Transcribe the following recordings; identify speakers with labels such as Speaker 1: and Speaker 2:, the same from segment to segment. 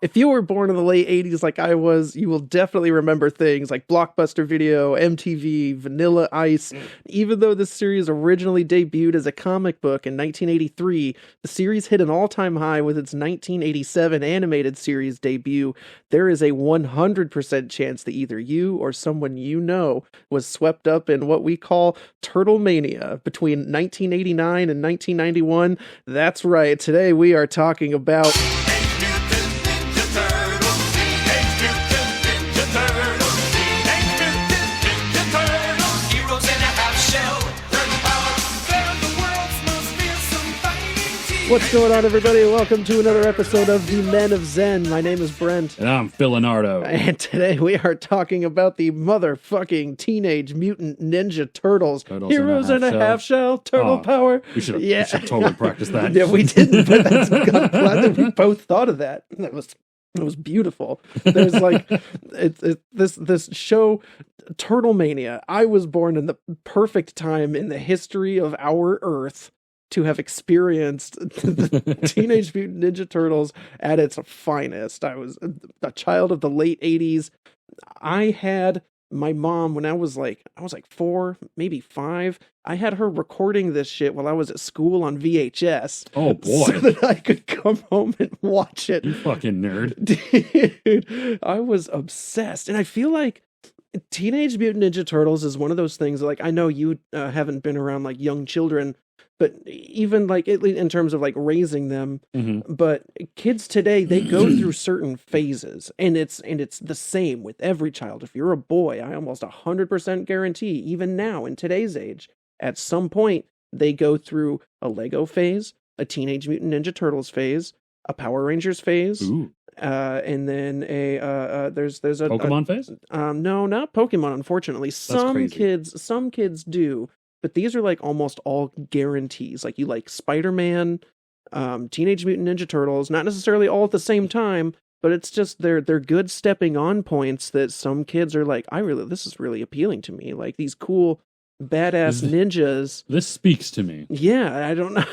Speaker 1: If you were born in the late 80s like I was, you will definitely remember things like Blockbuster Video, MTV, Vanilla Ice. Even though this series originally debuted as a comic book in 1983, the series hit an all-time high with its 1987 animated series debut. There is a 100% chance that either you or someone you know was swept up in what we call Turtle Mania between 1989 and 1991. That's right, today we are talking about... What's going on, everybody? Welcome to another episode of The Men of Zen. My name is Brent.
Speaker 2: And I'm Phil Leonardo.
Speaker 1: And today we are talking about the motherfucking Teenage Mutant Ninja Turtles. Heroes in a half shell, turtle power.
Speaker 2: We should totally practice that.
Speaker 1: Yeah, we didn't, but that's I'm glad that we both thought of that. It was beautiful. There's like this show, Turtle Mania. I was born in the perfect time in the history of our Earth to have experienced the Teenage Mutant Ninja Turtles at its finest. I was a child of the late 80s. I had my mom when I was like 4, maybe 5. I had her recording this shit while I was at school on VHS.
Speaker 2: Oh boy.
Speaker 1: So that I could come home and watch it.
Speaker 2: You fucking nerd.
Speaker 1: Dude, I was obsessed. And I feel like Teenage Mutant Ninja Turtles is one of those things, like, I know you haven't been around like young children, but even like in terms of like raising them, but kids today, they go through certain phases, and it's the same with every child. If you're a boy, I almost 100% guarantee, even now in today's age, at some point they go through a Lego phase, a Teenage Mutant Ninja Turtles phase, a Power Rangers phase.
Speaker 2: Ooh.
Speaker 1: And then there's a
Speaker 2: Pokemon phase?
Speaker 1: No, not Pokemon, unfortunately. Some kids do, but these are like almost all guarantees. Like you like Spider-Man, Teenage Mutant Ninja Turtles, not necessarily all at the same time, but it's just they're good stepping on points that some kids are like, this is really appealing to me. Like these cool badass ninjas.
Speaker 2: This speaks to me.
Speaker 1: Yeah, I don't know.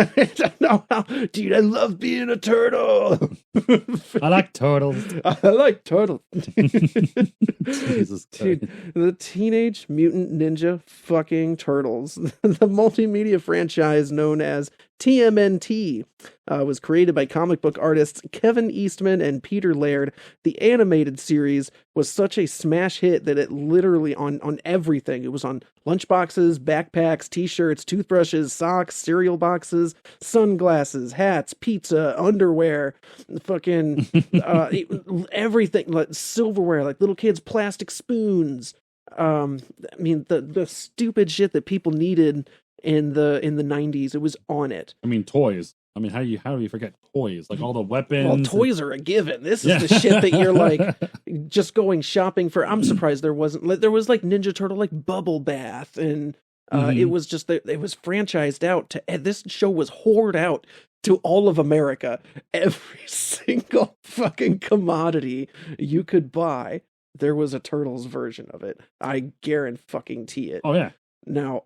Speaker 1: I don't know how, dude, I love being a turtle.
Speaker 2: I like turtles.
Speaker 1: I like turtles.
Speaker 2: Jesus Christ.
Speaker 1: Dude, the Teenage Mutant Ninja fucking Turtles, the multimedia franchise known as TMNT, was created by comic book artists Kevin Eastman and Peter Laird. The animated series was such a smash hit that it literally on everything. It was on lunchboxes, backpacks, t-shirts, toothbrushes, socks, cereal boxes, sunglasses, hats, pizza, underwear, fucking everything, like silverware, like little kids' plastic spoons. I mean, the stupid shit that people needed in the 90s, it was on it.
Speaker 2: I mean, toys. I mean, how do you forget toys? Like all the weapons.
Speaker 1: Well, toys are a given. This is the shit that you're like just going shopping for. I'm surprised there was like Ninja Turtle like Bubble Bath, and it was just it was franchised out to. This show was whored out to all of America. Every single fucking commodity you could buy, there was a Turtles version of it. I guarantee it.
Speaker 2: Oh yeah.
Speaker 1: Now,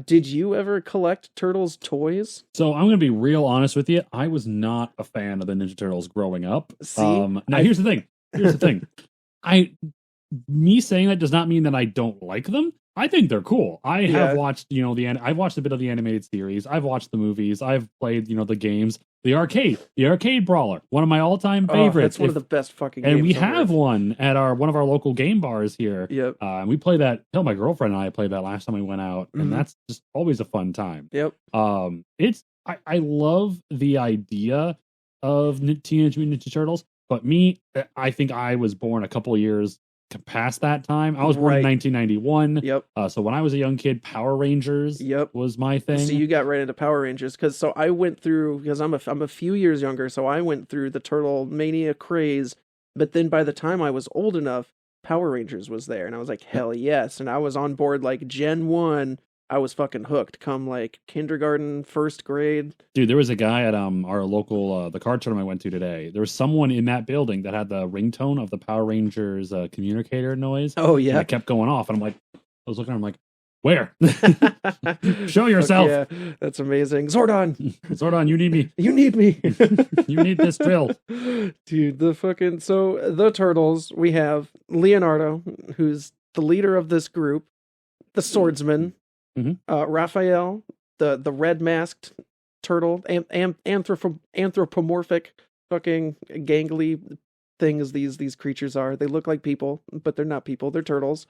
Speaker 1: did you ever collect Turtles toys?
Speaker 2: So I'm going to be real honest with you. I was not a fan of the Ninja Turtles growing up.
Speaker 1: See?
Speaker 2: Now here's the thing. Me saying that does not mean that I don't like them. I think they're cool. I have watched, I've watched a bit of the animated series. I've watched the movies. I've played, the games. The arcade brawler, one of my all-time favorites.
Speaker 1: That's one of the best fucking games.
Speaker 2: And we have one at one of our local game bars here.
Speaker 1: Yep.
Speaker 2: And we play that. My girlfriend and I played that last time we went out, and that's just always a fun time.
Speaker 1: Yep.
Speaker 2: I love the idea of Teenage Mutant Ninja Turtles, but I think I was born a couple of years past that time. I was born in 1991.
Speaker 1: Yep.
Speaker 2: So when I was a young kid, Power Rangers was my thing.
Speaker 1: So you got right into Power Rangers because I went through, because I'm a few years younger, so I went through the Turtle Mania craze. But then by the time I was old enough, Power Rangers was there, and I was like, hell yes. And I was on board like Gen 1. I was fucking hooked come like kindergarten, first grade.
Speaker 2: Dude, there was a guy at our local the card tournament I went to today. There was someone in that building that had the ringtone of the Power Rangers communicator noise.
Speaker 1: Oh yeah,
Speaker 2: and it kept going off, and I'm like, I was looking at him like, where? Show yourself.
Speaker 1: Yeah, that's amazing.
Speaker 2: Zordon, you need me.
Speaker 1: You need me.
Speaker 2: You need this drill.
Speaker 1: Dude, the Turtles, we have Leonardo, who's the leader of this group, the swordsman, Raphael, the red masked turtle, anthropomorphic fucking gangly things these creatures are. They look like people, but they're not people, they're turtles.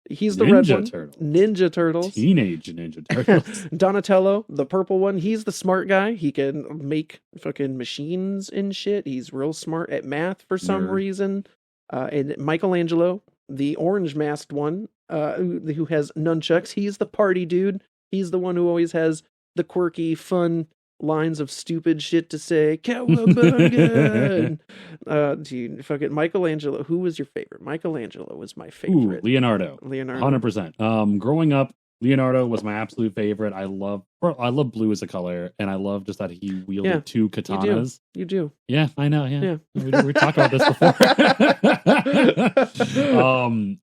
Speaker 1: He's the red one. Ninja Turtles.
Speaker 2: Teenage Ninja Turtles.
Speaker 1: Donatello, the purple one. He's the smart guy. He can make fucking machines and shit. He's real smart at math for some reason. And Michelangelo, the orange masked one, who has nunchucks. He's the party dude. He's the one who always has the quirky, fun lines of stupid shit to say. Cowabunga! Dude, fucking Michelangelo. Who was your favorite? Michelangelo was my favorite.
Speaker 2: Ooh, Leonardo. 100%. Growing up, Leonardo was my absolute favorite. I love blue as a color, and I love just that he wielded two katanas.
Speaker 1: You do.
Speaker 2: Yeah, I know. Yeah. We talked about this before.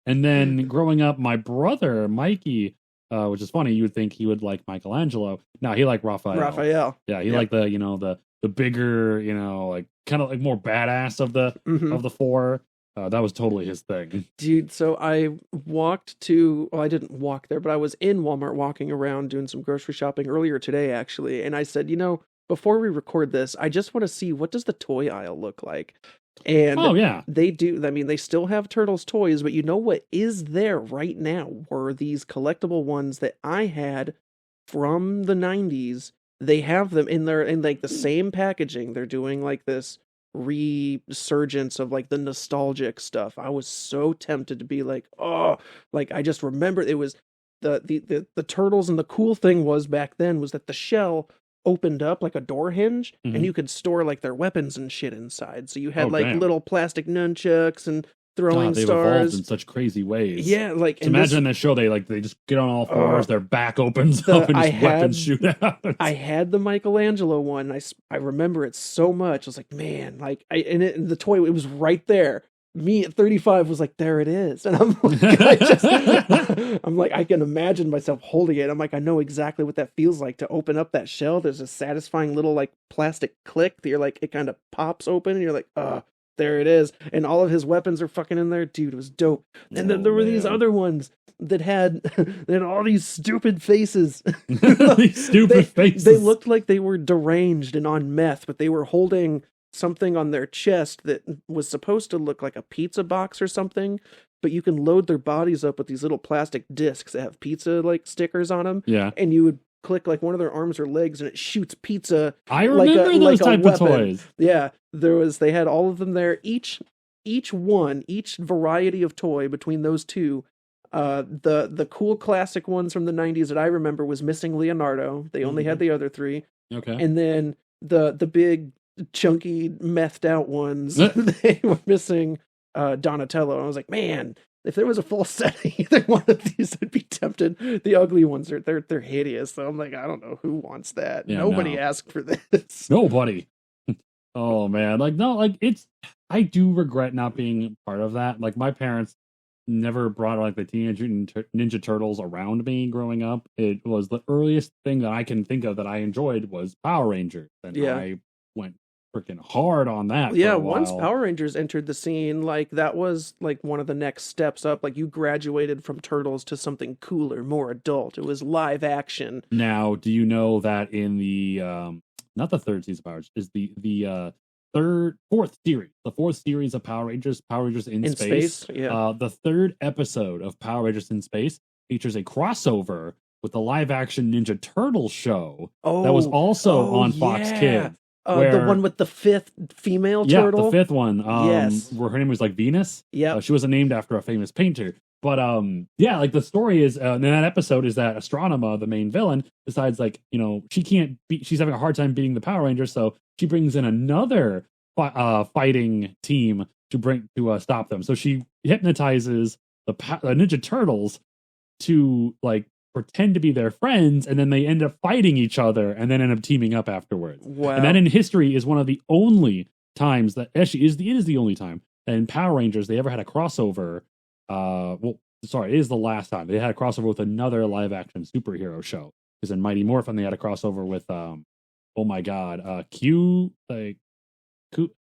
Speaker 2: And then growing up, my brother Mikey, which is funny, you would think he would like Michelangelo. No, he liked Raphael. Yeah, he liked the bigger, like kind of like more badass of the four. That was totally his thing.
Speaker 1: Dude, so I I didn't walk there, but I was in Walmart walking around doing some grocery shopping earlier today, actually. And I said, before we record this, I just want to see, what does the toy aisle look like? And they do. I mean, they still have Turtles toys, but you know what is there right now were these collectible ones that I had from the 90s. They have them in like the same packaging. They're doing like this resurgence of like the nostalgic stuff. I was so tempted to be like, oh, like I just remember it was the Turtles, and the cool thing was back then was that the shell opened up like a door hinge, and you could store like their weapons and shit inside. So you had little plastic nunchucks and throwing
Speaker 2: they've
Speaker 1: stars.
Speaker 2: Evolved in such crazy ways.
Speaker 1: Yeah, like
Speaker 2: so imagine in the show they just get on all fours, their back opens up, and weapons shoot out.
Speaker 1: I had the Michelangelo one. I remember it so much. I was like, man, like the toy, it was right there. Me at 35 was like, there it is. And I'm like, I'm like, I can imagine myself holding it. I'm like, I know exactly what that feels like to open up that shell. There's a satisfying little like plastic click that you're like, it kind of pops open and you're like, there it is. And all of his weapons are fucking in there. Dude, it was dope. And then there were these other ones that had all these stupid faces.
Speaker 2: faces.
Speaker 1: They looked like they were deranged and on meth, but they were holding something on their chest that was supposed to look like a pizza box or something, but you can load their bodies up with these little plastic discs that have pizza like stickers on them.
Speaker 2: Yeah.
Speaker 1: And you would click like one of their arms or legs and it shoots pizza.
Speaker 2: I remember those type of toys.
Speaker 1: Yeah. They had all of them there. Each variety of toy between those two. The cool classic ones from the 90s that I remember was missing Leonardo. They only had the other three. Okay. And then the big chunky methed out ones, they were missing Donatello. I was like, man, if there was a full set of either one of these, I'd be tempted. The ugly ones they're hideous. So I'm like, I don't know who wants that. Yeah, nobody asked for this.
Speaker 2: Nobody. Oh man, I do regret not being part of that. Like my parents never brought like the Teenage Mutant Ninja Turtles around me growing up. It was the earliest thing that I can think of that I enjoyed was Power Rangers, and I went freaking hard on that.
Speaker 1: Yeah, once Power Rangers entered the scene, like that was like one of the next steps up. Like you graduated from Turtles to something cooler, more adult. It was live action.
Speaker 2: Now, do you know that in the not the third season of Power Rangers, is the fourth series of Power Rangers in Space. Yeah. The third episode of Power Rangers in Space features a crossover with the live action Ninja Turtles show that was also on Fox Kids.
Speaker 1: The one with the fifth female turtle?
Speaker 2: Yeah, the fifth one.
Speaker 1: Yes.
Speaker 2: Where her name was like Venus.
Speaker 1: Yeah.
Speaker 2: She wasn't named after a famous painter. But like the story is in that episode is that Astronema, the main villain, decides like, she's having a hard time beating the Power Rangers, so she brings in another fighting team to stop them. So she hypnotizes the Ninja Turtles to like pretend to be their friends, and then they end up fighting each other and then end up teaming up afterwards.
Speaker 1: Wow.
Speaker 2: And that in history is one of the only times that actually it is the only time that in Power Rangers they ever had a crossover. It is the last time they had a crossover with another live action superhero show. Because in Mighty Morphin they had a crossover with Q,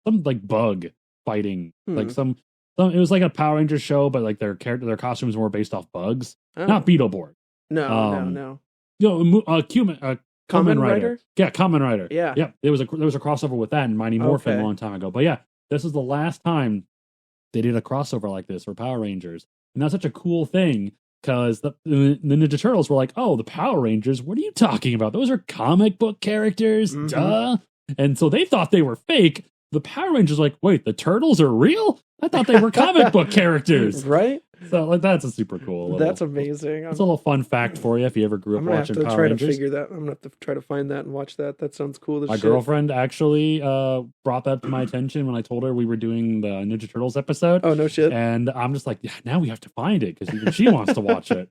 Speaker 2: some like bug fighting, like some it was like a Power Rangers show, but like their costumes were based off bugs, not Beetleborg.
Speaker 1: No.
Speaker 2: Kamen Rider. Yeah, Kamen Rider.
Speaker 1: Yeah.
Speaker 2: Yep. There was a crossover with that in Mighty Morphin a long time ago. But yeah, this is the last time they did a crossover like this for Power Rangers. And that's such a cool thing because the Ninja Turtles were like, oh, the Power Rangers, what are you talking about? Those are comic book characters, duh. And so they thought they were fake. The Power Rangers were like, wait, the Turtles are real? I thought they were comic book characters.
Speaker 1: Right?
Speaker 2: So like that's a super cool.
Speaker 1: That's amazing.
Speaker 2: It's a little fun fact for you if you ever grew up watching Power Rangers.
Speaker 1: To figure that. I'm gonna have to try to find that and watch that. That sounds cool.
Speaker 2: My girlfriend actually brought that to my attention when I told her we were doing the Ninja Turtles episode.
Speaker 1: Oh no shit!
Speaker 2: And I'm just like, yeah, now we have to find it because even she wants to watch it.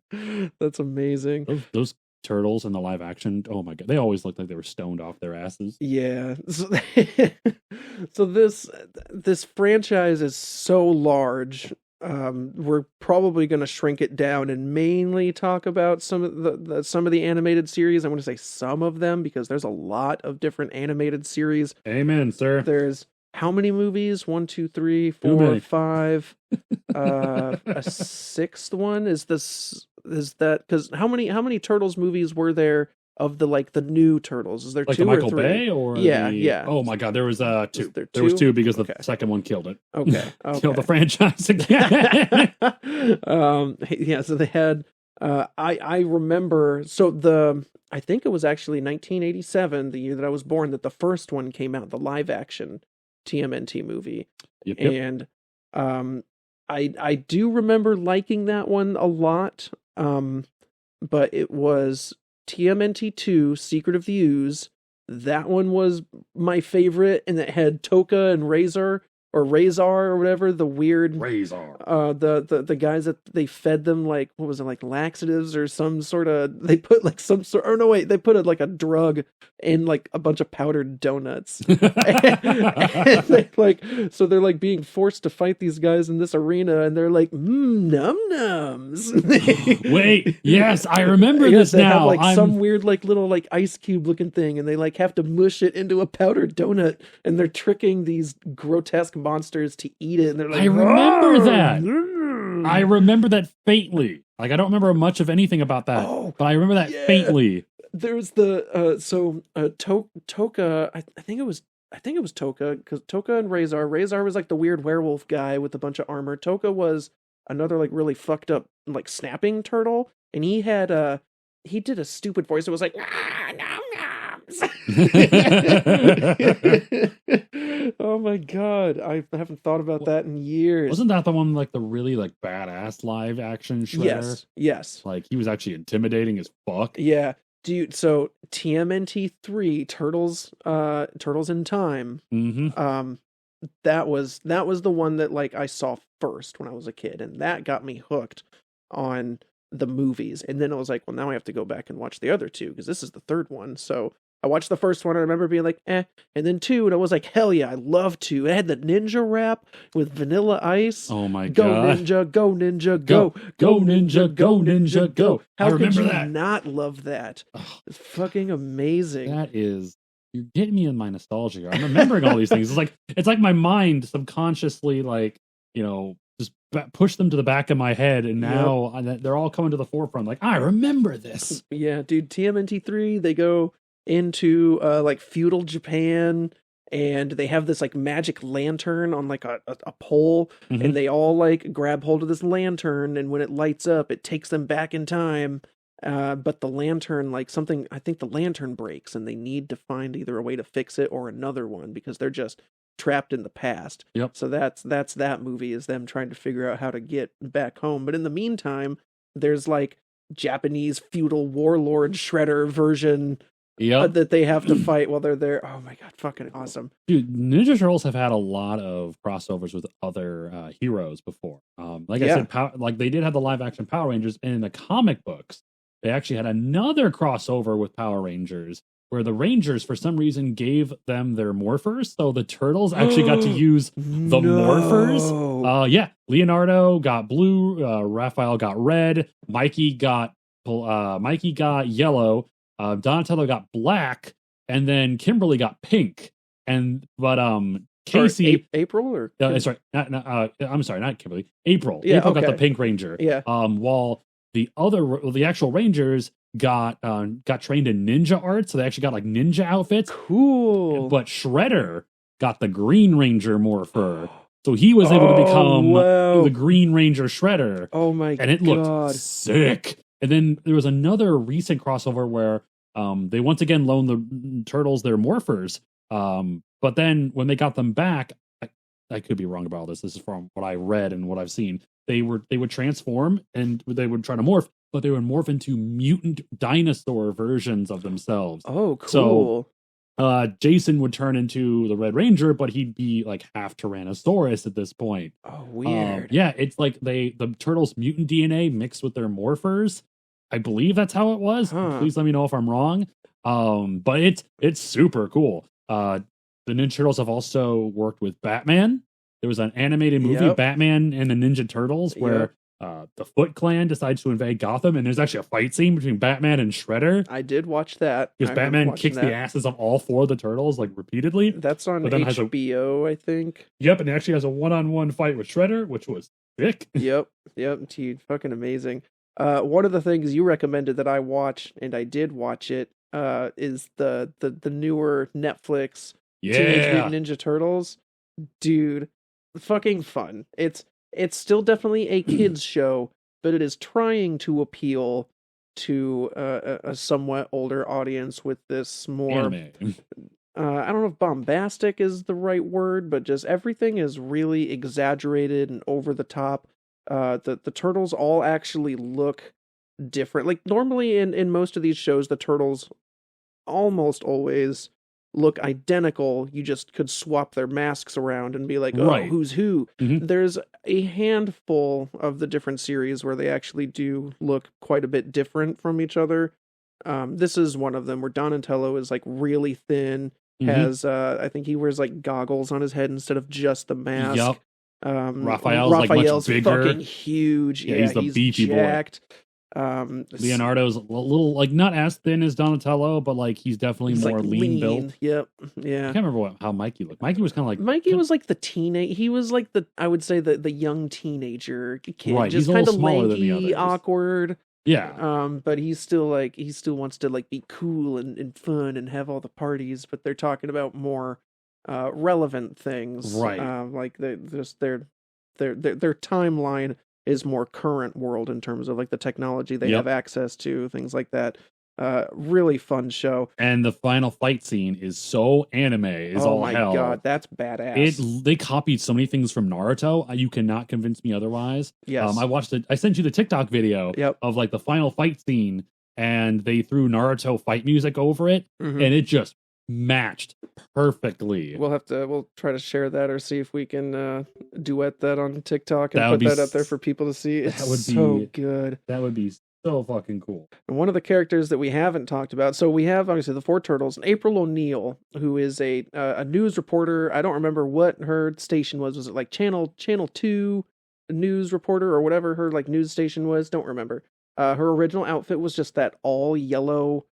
Speaker 1: That's amazing.
Speaker 2: Those turtles in the live action. Oh my god, they always look like they were stoned off their asses.
Speaker 1: Yeah. So this franchise is so large. We're probably going to shrink it down and mainly talk about some of the animated series. I'm going to say some of them because there's a lot of different animated series.
Speaker 2: Amen, sir.
Speaker 1: There's how many movies? 1, 2, 3, 4, 5. A sixth one is that because how many Turtles movies were there of the new Turtles? Is there
Speaker 2: like
Speaker 1: 2
Speaker 2: the Michael
Speaker 1: or 3?
Speaker 2: Bay or
Speaker 1: yeah?
Speaker 2: Oh my god, there was 2.
Speaker 1: There
Speaker 2: was 2 because the second one killed it.
Speaker 1: Okay.
Speaker 2: Killed the franchise again.
Speaker 1: Yeah. So they had. I remember. So I think it was actually 1987, the year that I was born, that the first one came out, the live action TMNT movie.
Speaker 2: Yep.
Speaker 1: And I do remember liking that one a lot. But it was TMNT 2, Secret of the Ooze. That one was my favorite, and it had Toka and Razor or whatever, the weird
Speaker 2: Razor.
Speaker 1: The guys that they fed them like, what was it, like laxatives or some sort of, they put like some sort, or no wait, they put like a drug in like a bunch of powdered donuts. and they so they're like being forced to fight these guys in this arena, and they're like, num nums.
Speaker 2: Wait, yes, I remember this
Speaker 1: they
Speaker 2: now.
Speaker 1: Have like some weird like little like ice cube looking thing, and they like have to mush it into a powdered donut, and they're tricking these grotesque monsters to eat it, and they're like,
Speaker 2: I remember that. I remember that faintly. Like I don't remember much of anything about that, but I remember that faintly.
Speaker 1: There's Toka. I think it was Toka, because Toka and Razor was like the weird werewolf guy with a bunch of armor. Toka was another like really fucked up like snapping turtle, and he did a stupid voice. It was like, oh my god, I haven't thought about that in years.
Speaker 2: Wasn't that the one like the really like badass live action Shredder?
Speaker 1: Yes. Like
Speaker 2: he was actually intimidating as fuck.
Speaker 1: Yeah. Dude, so TMNT 3, Turtles in Time.
Speaker 2: Mm-hmm.
Speaker 1: That was the one that like I saw first when I was a kid, and that got me hooked on the movies. And then I was like, well, now I have to go back and watch the other two because this is the third one. So I watched the first one. I remember being like, and then 2, and I was like, hell yeah, I love 2. It had the ninja rap with Vanilla Ice.
Speaker 2: Oh my
Speaker 1: go
Speaker 2: god!
Speaker 1: Ninja, go ninja, go ninja, go ninja, go. How could you not love that? It's fucking amazing.
Speaker 2: That is, you're getting me in my nostalgia here. I'm remembering all these things. It's like my mind subconsciously just push them to the back of my head, and now they're all coming to the forefront. Like I remember this.
Speaker 1: Yeah, dude. TMNT 3, they go into like feudal Japan, and they have this like magic lantern on like a pole, and they all like grab hold of this lantern, and when it lights up it takes them back in time, but the lantern, like something, I think the lantern breaks, and they need to find either a way to fix it or another one because they're just trapped in the past.
Speaker 2: Yep.
Speaker 1: So that's that movie, is them trying to figure out how to get back home. But in the meantime, there's like Japanese feudal warlord Shredder version that they have to fight while they're there. Oh my god, fucking awesome.
Speaker 2: Dude, Ninja Turtles have had a lot of crossovers with other heroes before. Like I said, like they did have the live action Power Rangers, and in the comic books, they actually had another crossover with Power Rangers where the Rangers, for some reason, gave them their morphers. So the Turtles actually got to use the morphers. Yeah, Leonardo got blue, Raphael got red, Mikey got yellow, Donatello got black, and then Kimberly got pink. But Casey,
Speaker 1: April or
Speaker 2: sorry, I'm sorry, not Kimberly. April. Yeah, April got the Pink Ranger.
Speaker 1: Yeah.
Speaker 2: While the actual Rangers got trained in ninja art, so they actually got like ninja outfits.
Speaker 1: Cool.
Speaker 2: But Shredder got the Green Ranger morpher, so he was able to become the Green Ranger Shredder.
Speaker 1: Oh my god!
Speaker 2: And it looked sick. And then there was another recent crossover where they once again loaned the Turtles their morphers. But then when they got them back, I could be wrong about all this. This is from what I read and what I've seen. They would transform and they would try to morph, but they would morph into mutant dinosaur versions of themselves.
Speaker 1: Oh, cool.
Speaker 2: So Jason would turn into the Red Ranger, but he'd be like half Tyrannosaurus at this point.
Speaker 1: Oh, weird.
Speaker 2: Yeah, it's like the Turtles' mutant DNA mixed with their morphers. I believe that's how it was. Please let me know if I'm wrong. But it's super cool. The Ninja Turtles have also worked with Batman. There was an animated movie, Batman and the Ninja Turtles, where the Foot Clan decides to invade Gotham, and there's actually a fight scene between Batman and Shredder.
Speaker 1: I did watch that.
Speaker 2: Because Batman kicks the asses of all four of the Turtles, like, repeatedly.
Speaker 1: That's on HBO, I think.
Speaker 2: Yep, and he actually has a one-on-one fight with Shredder, which was sick.
Speaker 1: Yep, dude, fucking amazing. One of the things you recommended that I watch, and I did watch it, is the newer Netflix Teenage Mutant Ninja Turtles. Dude, fucking fun. It's still definitely a kids show, but it is trying to appeal to a somewhat older audience with this more
Speaker 2: anime.
Speaker 1: I don't know if bombastic is the right word, but just everything is really exaggerated and over the top. The turtles all actually look different. Like normally in most of these shows, the turtles almost always look identical. You just could swap their masks around and be like, oh, who's who? Mm-hmm. There's a handful of the different series where they actually do look quite a bit different from each other. This is one of them where Donatello is like really thin, has I think he wears like goggles on his head instead of just the mask.
Speaker 2: Yep. Raphael's like much bigger,
Speaker 1: fucking huge. Yeah,
Speaker 2: he's the beefy
Speaker 1: jacked.
Speaker 2: boy. Leonardo's a little like not as thin as Donatello, but like he's definitely more like lean built.
Speaker 1: Yep. Yeah.
Speaker 2: I can't remember how Mikey looked. Mikey was kind of like
Speaker 1: was like the teenage. He was like I would say the young teenager kid,
Speaker 2: right?
Speaker 1: Just kind of lanky, awkward.
Speaker 2: Yeah.
Speaker 1: But he still wants to like be cool and fun and have all the parties. But they're talking about more relevant things,
Speaker 2: right?
Speaker 1: Like their timeline is more current world in terms of like the technology they have access to, things like that. Really fun show.
Speaker 2: And the final fight scene is so anime. Oh my
Speaker 1: god, that's badass.
Speaker 2: They copied so many things from Naruto. You cannot convince me otherwise.
Speaker 1: Yes.
Speaker 2: I watched it. I sent you the TikTok video of like the final fight scene, and they threw Naruto fight music over it, and it just matched perfectly.
Speaker 1: We'll try to share that or see if we can duet that on TikTok and put that up there for people to see. It's so good.
Speaker 2: That would be so fucking cool.
Speaker 1: And one of the characters that we haven't talked about, so we have obviously the four turtles and April O'Neil, who is a news reporter. I don't remember what her station was. Was it like Channel 2 news reporter or whatever her like news station was? Don't remember. Her original outfit was just that all yellow,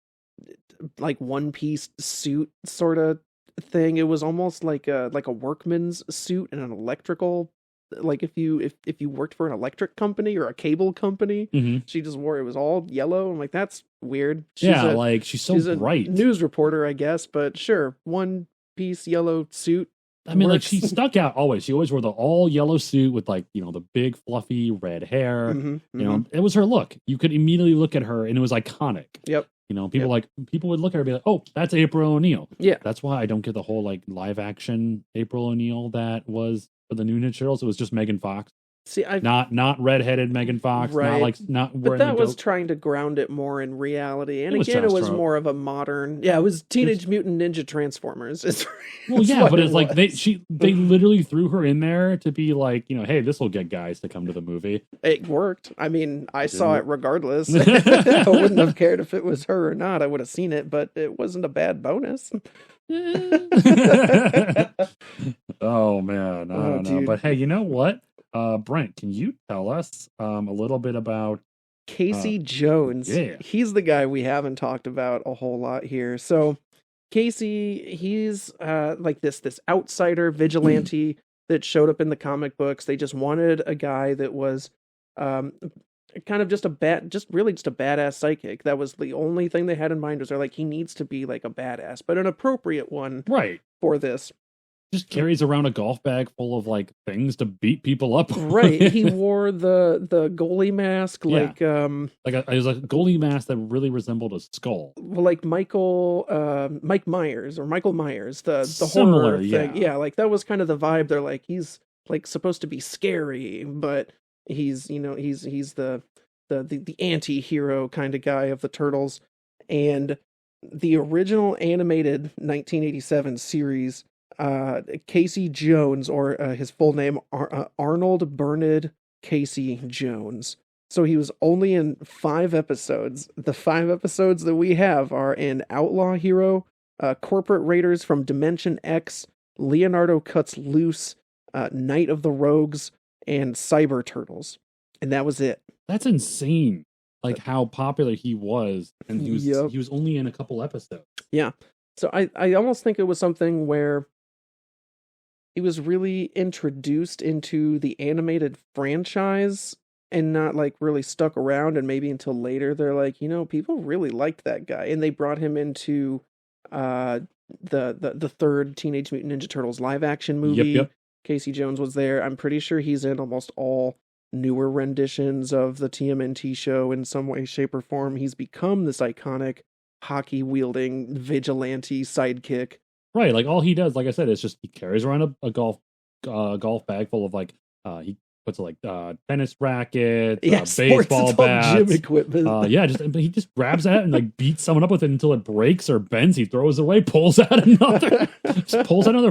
Speaker 1: like one piece suit sort of thing. It was almost like a workman's suit and an electrical, like if you worked for an electric company or a cable company. She just wore it was all yellow. I'm like, that's weird.
Speaker 2: She's so bright.
Speaker 1: A news reporter, I guess, but sure, one piece yellow suit.
Speaker 2: I mean, like she stuck out always. She always wore the all yellow suit with like, the big fluffy red hair. You know, it was her look. You could immediately look at her and it was iconic.
Speaker 1: Yep.
Speaker 2: People would look at her and be like, oh, that's April O'Neil.
Speaker 1: Yeah.
Speaker 2: That's why I don't get the whole like live action April O'Neil that was for the new Ninja Turtles. It was just Megan Fox.
Speaker 1: See,
Speaker 2: not redheaded Megan Fox,
Speaker 1: right.
Speaker 2: not
Speaker 1: but
Speaker 2: wearing
Speaker 1: that was trying to ground it more in reality. And again, it was more of a modern. Yeah, it was Teenage Mutant Ninja Transformers.
Speaker 2: Well, yeah, but it's like they literally threw her in there to be like, hey, this will get guys to come to the movie.
Speaker 1: It worked. I mean, I saw it regardless. I wouldn't have cared if it was her or not. I would have seen it, but it wasn't a bad bonus.
Speaker 2: Oh man, I don't know. But hey, you know what? Brent, can you tell us a little bit about
Speaker 1: Casey Jones?
Speaker 2: Yeah.
Speaker 1: He's the guy we haven't talked about a whole lot here. So Casey, he's like this outsider vigilante that showed up in the comic books. They just wanted a guy that was kind of just a badass psychic. That was the only thing they had in mind, was they're like, he needs to be like a badass, but an appropriate one,
Speaker 2: right,
Speaker 1: for this.
Speaker 2: Just carries around a golf bag full of like things to beat people up.
Speaker 1: Right. He wore the goalie mask, like
Speaker 2: it was a goalie mask that really resembled a skull.
Speaker 1: Well, like Mike Myers, the
Speaker 2: Similar,
Speaker 1: horror thing. Yeah, like that was kind of the vibe. They're like, he's like supposed to be scary, but he's the anti-hero kind of guy of the Turtles. And the original animated 1987 series, Casey Jones, or his full name, Arnold Bernard Casey Jones. So he was only in 5 episodes. The 5 episodes that we have are in Outlaw Hero, Corporate Raiders from Dimension X, Leonardo Cuts Loose, Night of the Rogues, and Cyber Turtles. And that was it.
Speaker 2: That's insane. Like how popular he was, and he was only in a couple episodes.
Speaker 1: Yeah. So I almost think it was something where he was really introduced into the animated franchise and not like really stuck around, and maybe until later they're like, people really liked that guy, and they brought him into the third Teenage Mutant Ninja Turtles live action movie.
Speaker 2: Yep.
Speaker 1: Casey Jones was there. I'm pretty sure he's in almost all newer renditions of the TMNT show in some way, shape, or form. He's become this iconic hockey wielding vigilante sidekick.
Speaker 2: Right, like all he does, like I said, is just he carries around a golf bag full of like he puts like tennis rackets, baseball bats,
Speaker 1: gym equipment.
Speaker 2: He just grabs that and like beats someone up with it until it breaks or bends. He throws it away, pulls out another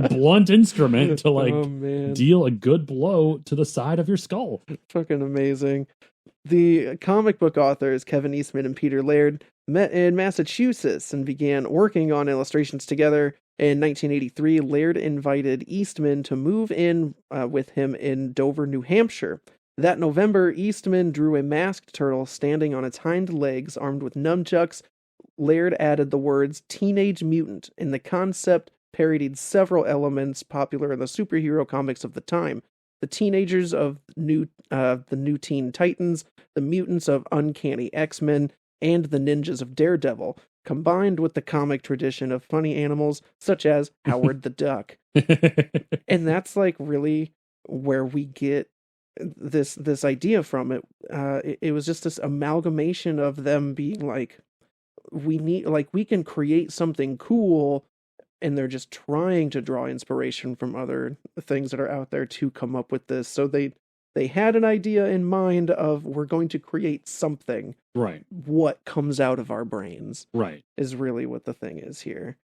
Speaker 2: blunt instrument to like deal a good blow to the side of your skull.
Speaker 1: Fucking amazing. The comic book authors Kevin Eastman and Peter Laird met in Massachusetts and began working on illustrations together. In 1983, Laird invited Eastman to move in with him in Dover, New Hampshire. That November, Eastman drew a masked turtle standing on its hind legs, armed with nunchucks. Laird added the words "Teenage Mutant," and the concept parodied several elements popular in the superhero comics of the time. The teenagers of the New Teen Titans, the mutants of Uncanny X-Men, and the ninjas of Daredevil, combined with the comic tradition of funny animals such as Howard the Duck. And that's like really where we get this idea from. It was just this amalgamation of them being like, we can create something cool, and they're just trying to draw inspiration from other things that are out there to come up with this. So they had an idea in mind of, we're going to create something.
Speaker 2: Right.
Speaker 1: What comes out of our brains.
Speaker 2: Right.
Speaker 1: Is really what the thing is here.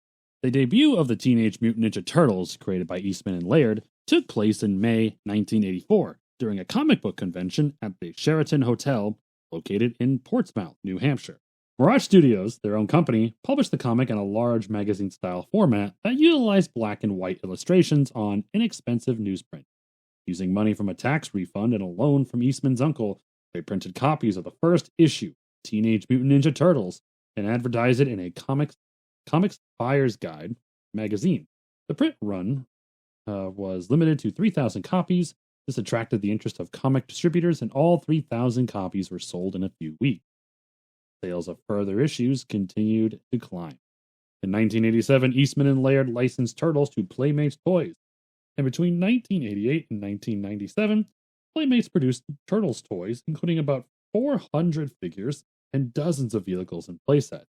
Speaker 2: The debut of the Teenage Mutant Ninja Turtles, created by Eastman and Laird, took place in May 1984 during a comic book convention at the Sheraton Hotel, located in Portsmouth, New Hampshire. Mirage Studios, their own company, published the comic in a large magazine-style format that utilized black and white illustrations on inexpensive newsprint. Using money from a tax refund and a loan from Eastman's uncle, they printed copies of the first issue, Teenage Mutant Ninja Turtles, and advertised it in a Comics Buyer's Guide magazine. The print run was limited to 3,000 copies. This attracted the interest of comic distributors, and all 3,000 copies were sold in a few weeks. Sales of further issues continued to climb. In 1987, Eastman and Laird licensed Turtles to Playmates Toys. And between 1988 and 1997, Playmates produced Turtles toys, including about 400 figures and dozens of vehicles and playsets.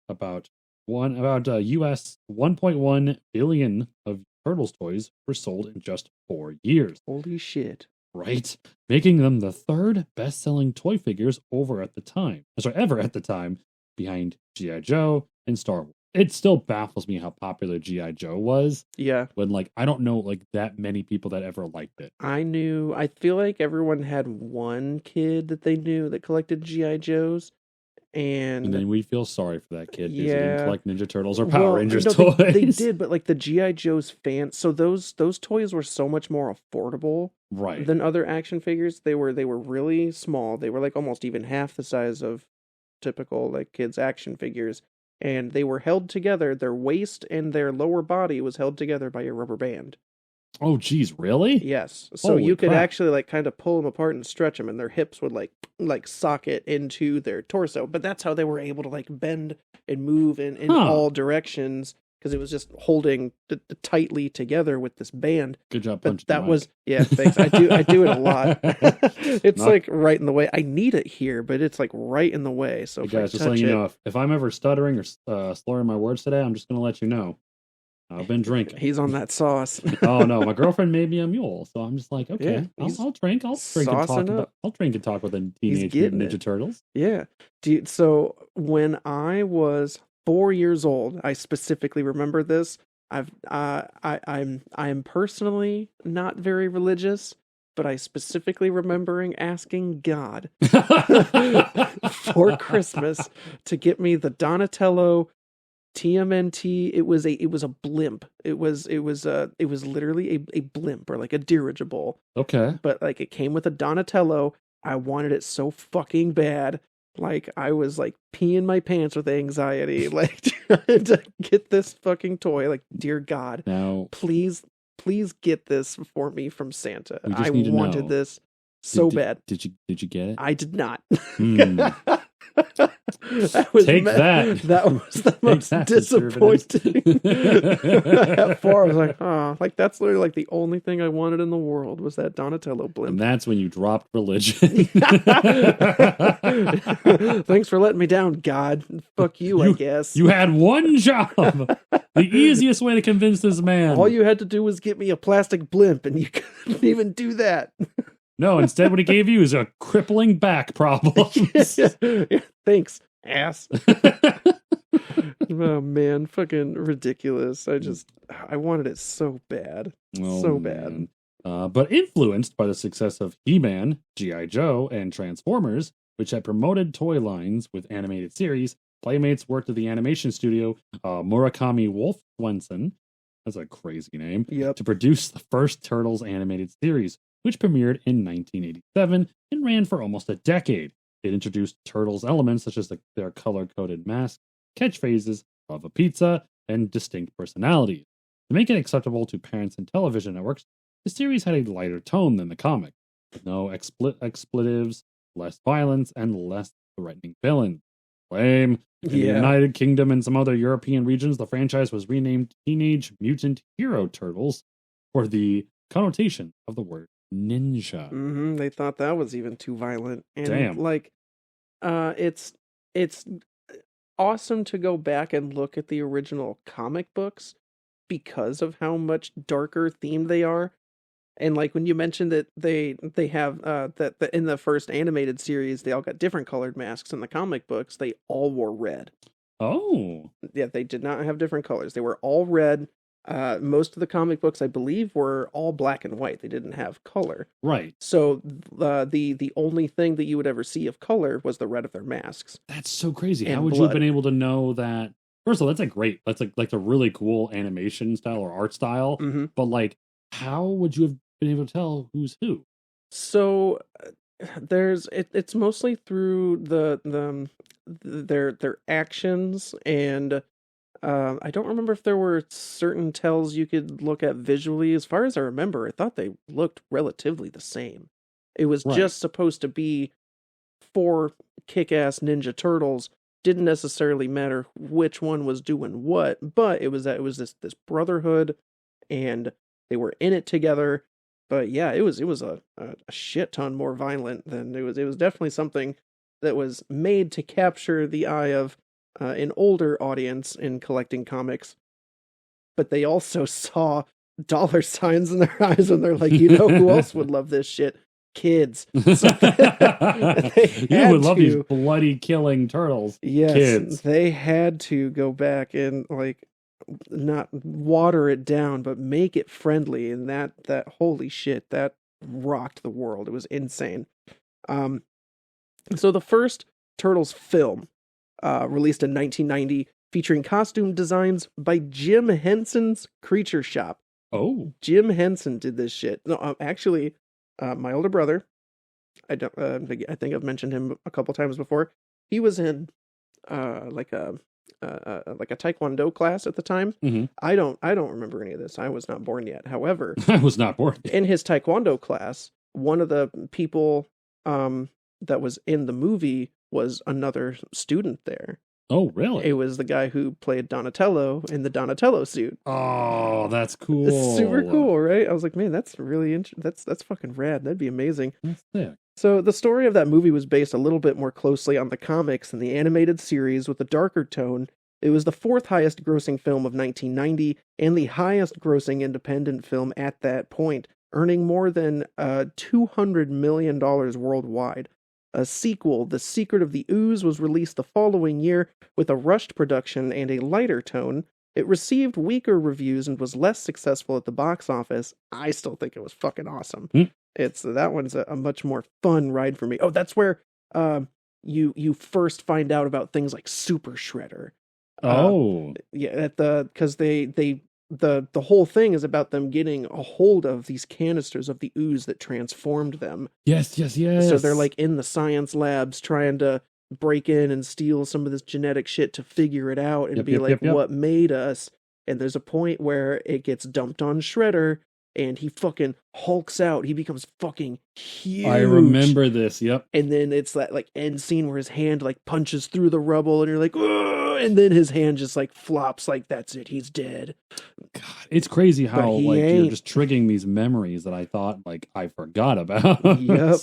Speaker 2: About US 1.1 billion of Turtles toys were sold in just 4 years.
Speaker 1: Holy shit.
Speaker 2: Right? Making them the third best-selling toy figures ever at the time, behind G.I. Joe and Star Wars. It still baffles me how popular G.I. Joe was.
Speaker 1: Yeah.
Speaker 2: When, like, I don't know, like, that many people that ever liked it.
Speaker 1: I feel like everyone had one kid that they knew that collected G.I. Joes. And
Speaker 2: then we feel sorry for that kid because he didn't collect Ninja Turtles or Power Rangers
Speaker 1: no,
Speaker 2: toys.
Speaker 1: They did, but like the G.I. Joe's fans, so those toys were so much more affordable than other action figures. They were really small. They were like almost even half the size of typical like kids action figures. And they were held together. Their waist and their lower body was held together by a rubber band.
Speaker 2: Oh, geez, really?
Speaker 1: Yes. So you could actually like kind of pull them apart and stretch them, and their hips would like socket into their torso. But that's how they were able to like bend and move in all directions, because it was just holding tightly together with this band.
Speaker 2: Good job punching.
Speaker 1: That was thanks. I do it a lot. It's like right in the way. I need it here, but it's like right in the way. So
Speaker 2: hey guys, just letting you know, if I'm ever stuttering or slurring my words today, I'm just gonna let you know. I've been drinking.
Speaker 1: He's on that sauce.
Speaker 2: Oh no, my girlfriend made me a mule, so I'm just like, okay, I'll drink. I'll drink and talk with the Teenage Mutant Ninja Turtles.
Speaker 1: Yeah, dude. So when I was 4 years old, I specifically remember this. I'm personally not very religious, but I specifically remembering asking God for Christmas to get me the Donatello TMNT. It was a blimp. It was literally a blimp, or like a dirigible.
Speaker 2: Okay.
Speaker 1: But like it came with a Donatello. I wanted it so fucking bad. Like I was like peeing my pants with anxiety, like trying to get this fucking toy. Like, dear God,
Speaker 2: now
Speaker 1: please get this for me from Santa. I
Speaker 2: wanted
Speaker 1: wanted this so bad.
Speaker 2: Did you get it?
Speaker 1: I did not.
Speaker 2: That was
Speaker 1: that was the most disappointing. At 4, I was like, oh, like that's literally like the only thing I wanted in the world was that Donatello blimp.
Speaker 2: And that's when you dropped religion.
Speaker 1: Thanks for letting me down, God. Fuck you, I guess.
Speaker 2: You had one job. The easiest way to convince this man.
Speaker 1: All you had to do was get me a plastic blimp, and you couldn't even do that.
Speaker 2: No, instead what he gave you is a crippling back problem.
Speaker 1: Thanks, ass. Oh man, fucking ridiculous. I wanted it so bad. Bad.
Speaker 2: But influenced by the success of He-Man, G.I. Joe, and Transformers, which had promoted toy lines with animated series, Playmates worked at the animation studio Murakami Wolf Swenson, that's a crazy name, to produce the first Turtles animated series, which premiered in 1987 and ran for almost a decade. It introduced Turtles elements such as their color-coded masks, catchphrases, love a pizza, and distinct personalities. To make it acceptable to parents and television networks, the series had a lighter tone than the comic, with no expletives, less violence, and less threatening villains. Lame. In the United Kingdom and some other European regions, the franchise was renamed Teenage Mutant Hero Turtles for the connotation of the word ninja.
Speaker 1: Mm-hmm. They thought that was even too violent. And
Speaker 2: damn.
Speaker 1: Like, it's awesome to go back and look at the original comic books because of how much darker themed they are. And like when you mentioned that they have that in the first animated series they all got different colored masks, in the comic books they all wore red.
Speaker 2: Oh.
Speaker 1: Yeah, they did not have different colors. They were all red. Most of the comic books, I believe, were all black and white. They didn't have color.
Speaker 2: Right.
Speaker 1: So the only thing that you would ever see of color was the red of their masks.
Speaker 2: That's so crazy.
Speaker 1: And
Speaker 2: how would
Speaker 1: blood.
Speaker 2: you have been able to know that? First of all, that's like a really cool animation style or art style.
Speaker 1: Mm-hmm.
Speaker 2: But like, how would you have been able to tell who's who?
Speaker 1: So it's mostly through their actions, and I don't remember if there were certain tells you could look at visually. As far as I remember, I thought they looked relatively the same. It was just supposed to be 4 kick-ass Ninja Turtles. Didn't necessarily matter which one was doing what, but it was this brotherhood, and they were in it together. But yeah, it was a shit ton more violent than it was. It was definitely something that was made to capture the eye of an older audience in collecting comics. But they also saw dollar signs in their eyes when they're like, you know who else would love this shit? Kids. So
Speaker 2: you would love these bloody killing turtles.
Speaker 1: Yes,
Speaker 2: kids.
Speaker 1: They had to go back and like not water it down, but make it friendly. And that holy shit, that rocked the world. It was insane. So the first Turtles film, released in 1990, featuring costume designs by Jim Henson's Creature Shop.
Speaker 2: Oh,
Speaker 1: Jim Henson did this shit. No, actually, my older brother, I think I've mentioned him a couple times before. He was in like a taekwondo class at the time.
Speaker 2: Mm-hmm.
Speaker 1: I don't remember any of this. I was not born yet. However,
Speaker 2: I was not born yet.
Speaker 1: In his taekwondo class, one of the people that was in the movie was another student there.
Speaker 2: Oh, really?
Speaker 1: It was the guy who played Donatello in the Donatello suit.
Speaker 2: Oh, that's cool.
Speaker 1: It's super cool, right? I was like, man, that's really that's fucking rad. That'd be amazing.
Speaker 2: That's sick.
Speaker 1: So the story of that movie was based a little bit more closely on the comics than the animated series with a darker tone. It was the fourth highest grossing film of 1990 and the highest grossing independent film at that point, earning more than $200 million worldwide. A sequel, The Secret of the Ooze, was released the following year with a rushed production and a lighter tone. It received weaker reviews and was less successful at the box office. I still think it was fucking awesome. That one's a much more fun ride for me. Oh, that's where you first find out about things like Super Shredder. Yeah, because the whole thing is about them getting a hold of these canisters of the ooze that transformed them.
Speaker 2: Yes.
Speaker 1: So they're like in the science labs trying to break in and steal some of this genetic shit to figure it out and what made us. And there's a point where it gets dumped on Shredder and he fucking hulks out. He becomes fucking huge.
Speaker 2: I remember this. Yep.
Speaker 1: And then it's that like end scene where his hand like punches through the rubble and you're like, ugh! And then his hand just like flops like that's it. He's dead.
Speaker 2: God, it's crazy how like you're just triggering these memories that I thought like I forgot about.
Speaker 1: Yep.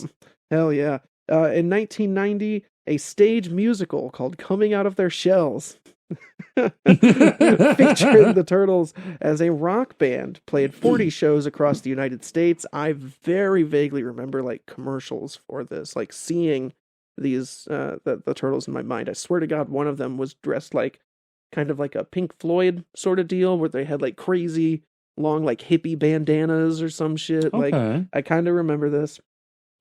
Speaker 1: Hell yeah. In 1990, a stage musical called Coming Out of Their Shells featuring the Turtles as a rock band played 40 shows across the United States. I very vaguely remember like commercials for this, like seeing these the Turtles in my mind. I swear to God, one of them was dressed like kind of like a Pink Floyd sort of deal where they had like crazy long like hippie bandanas or some shit.
Speaker 2: Okay.
Speaker 1: Like I kind of remember this.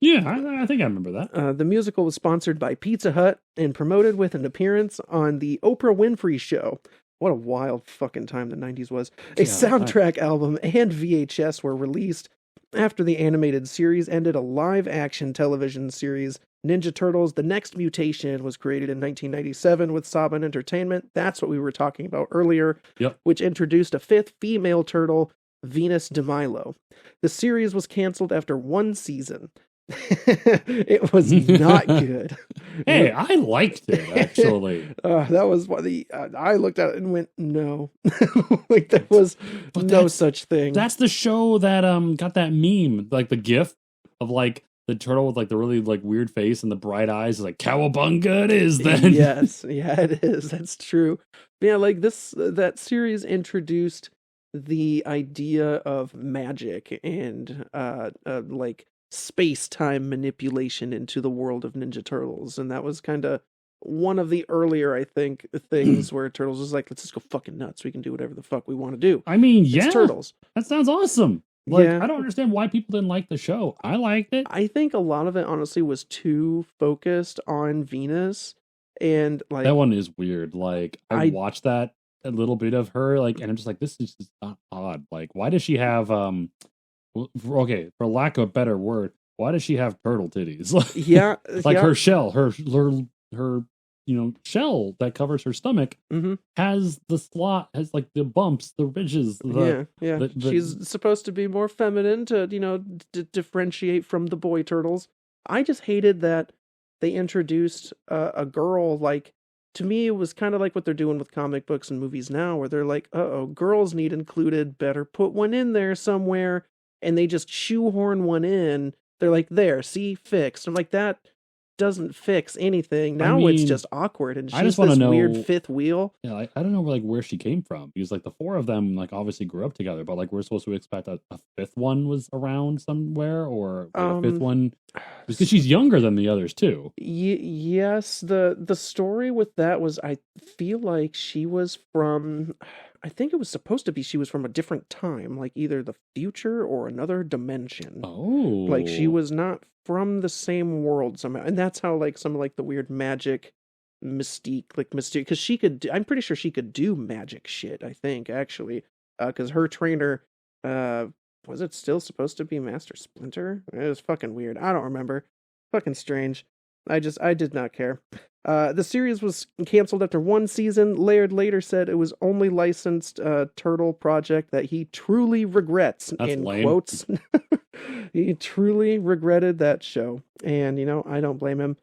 Speaker 2: Yeah, I think I remember that.
Speaker 1: The musical was sponsored by Pizza Hut and promoted with an appearance on the Oprah Winfrey Show. What a wild fucking time the 90s was. A soundtrack album and VHS were released. After the animated series ended, a live-action television series, Ninja Turtles: The Next Mutation, was created in 1997 with Saban Entertainment. That's what we were talking about earlier, which introduced a fifth female turtle, Venus de Milo. The series was canceled after one season. It was not good.
Speaker 2: Hey, I liked it actually.
Speaker 1: That was what I looked at it and went, no. Like there was no such thing.
Speaker 2: That's the show that got that meme, like the GIF of like the turtle with like the really like weird face and the bright eyes. Is like Cowabunga it is then.
Speaker 1: Yes, yeah, it is. That's true. Yeah, like that series introduced the idea of magic and like space-time manipulation into the world of Ninja Turtles, and that was kind of one of the earlier, I think, things where Turtles was like, let's just go fucking nuts. We can do whatever the fuck we want to do.
Speaker 2: I mean, yeah,
Speaker 1: it's Turtles.
Speaker 2: That sounds awesome. Like, I don't understand why people didn't like the show. I liked it.
Speaker 1: I think a lot of it, honestly, was too focused on Venus, and like
Speaker 2: that one is weird. Like, I watched that a little bit of her, like, and I'm just like, this is just not odd. Like, why does she have okay, for lack of a better word, why does she have turtle titties?
Speaker 1: Yeah,
Speaker 2: like her shell, her shell that covers her stomach has the slot, has like the bumps, the ridges.
Speaker 1: She's supposed to be more feminine to differentiate from the boy turtles. I just hated that they introduced a girl. Like, to me, it was kind of like what they're doing with comic books and movies now, where they're like, girls need included. Better put one in there somewhere. And they just shoehorn one in. They're like, there, see, fixed. I'm like, that doesn't fix anything. Now it's just awkward, and she's this weird fifth wheel.
Speaker 2: Yeah, I don't know where she came from, because the four of them obviously grew up together, but we're supposed to expect a fifth one was around somewhere, or a fifth one, because she's younger than the others too.
Speaker 1: Yes, the story with that was, I feel like she was from, I think it was supposed to be she was from a different time, either the future or another dimension.
Speaker 2: Oh.
Speaker 1: She was not from the same world somehow. And that's how some of the weird magic mystique, because I'm pretty sure she could do magic shit, I think, actually. Because her trainer, was it still supposed to be Master Splinter? It was fucking weird. I don't remember. Fucking strange. I did not care. The series was canceled after one season. Laird later said it was only licensed turtle project that he truly regrets.
Speaker 2: That's
Speaker 1: in
Speaker 2: lame.
Speaker 1: Quotes. He truly regretted that show. And, I don't blame him.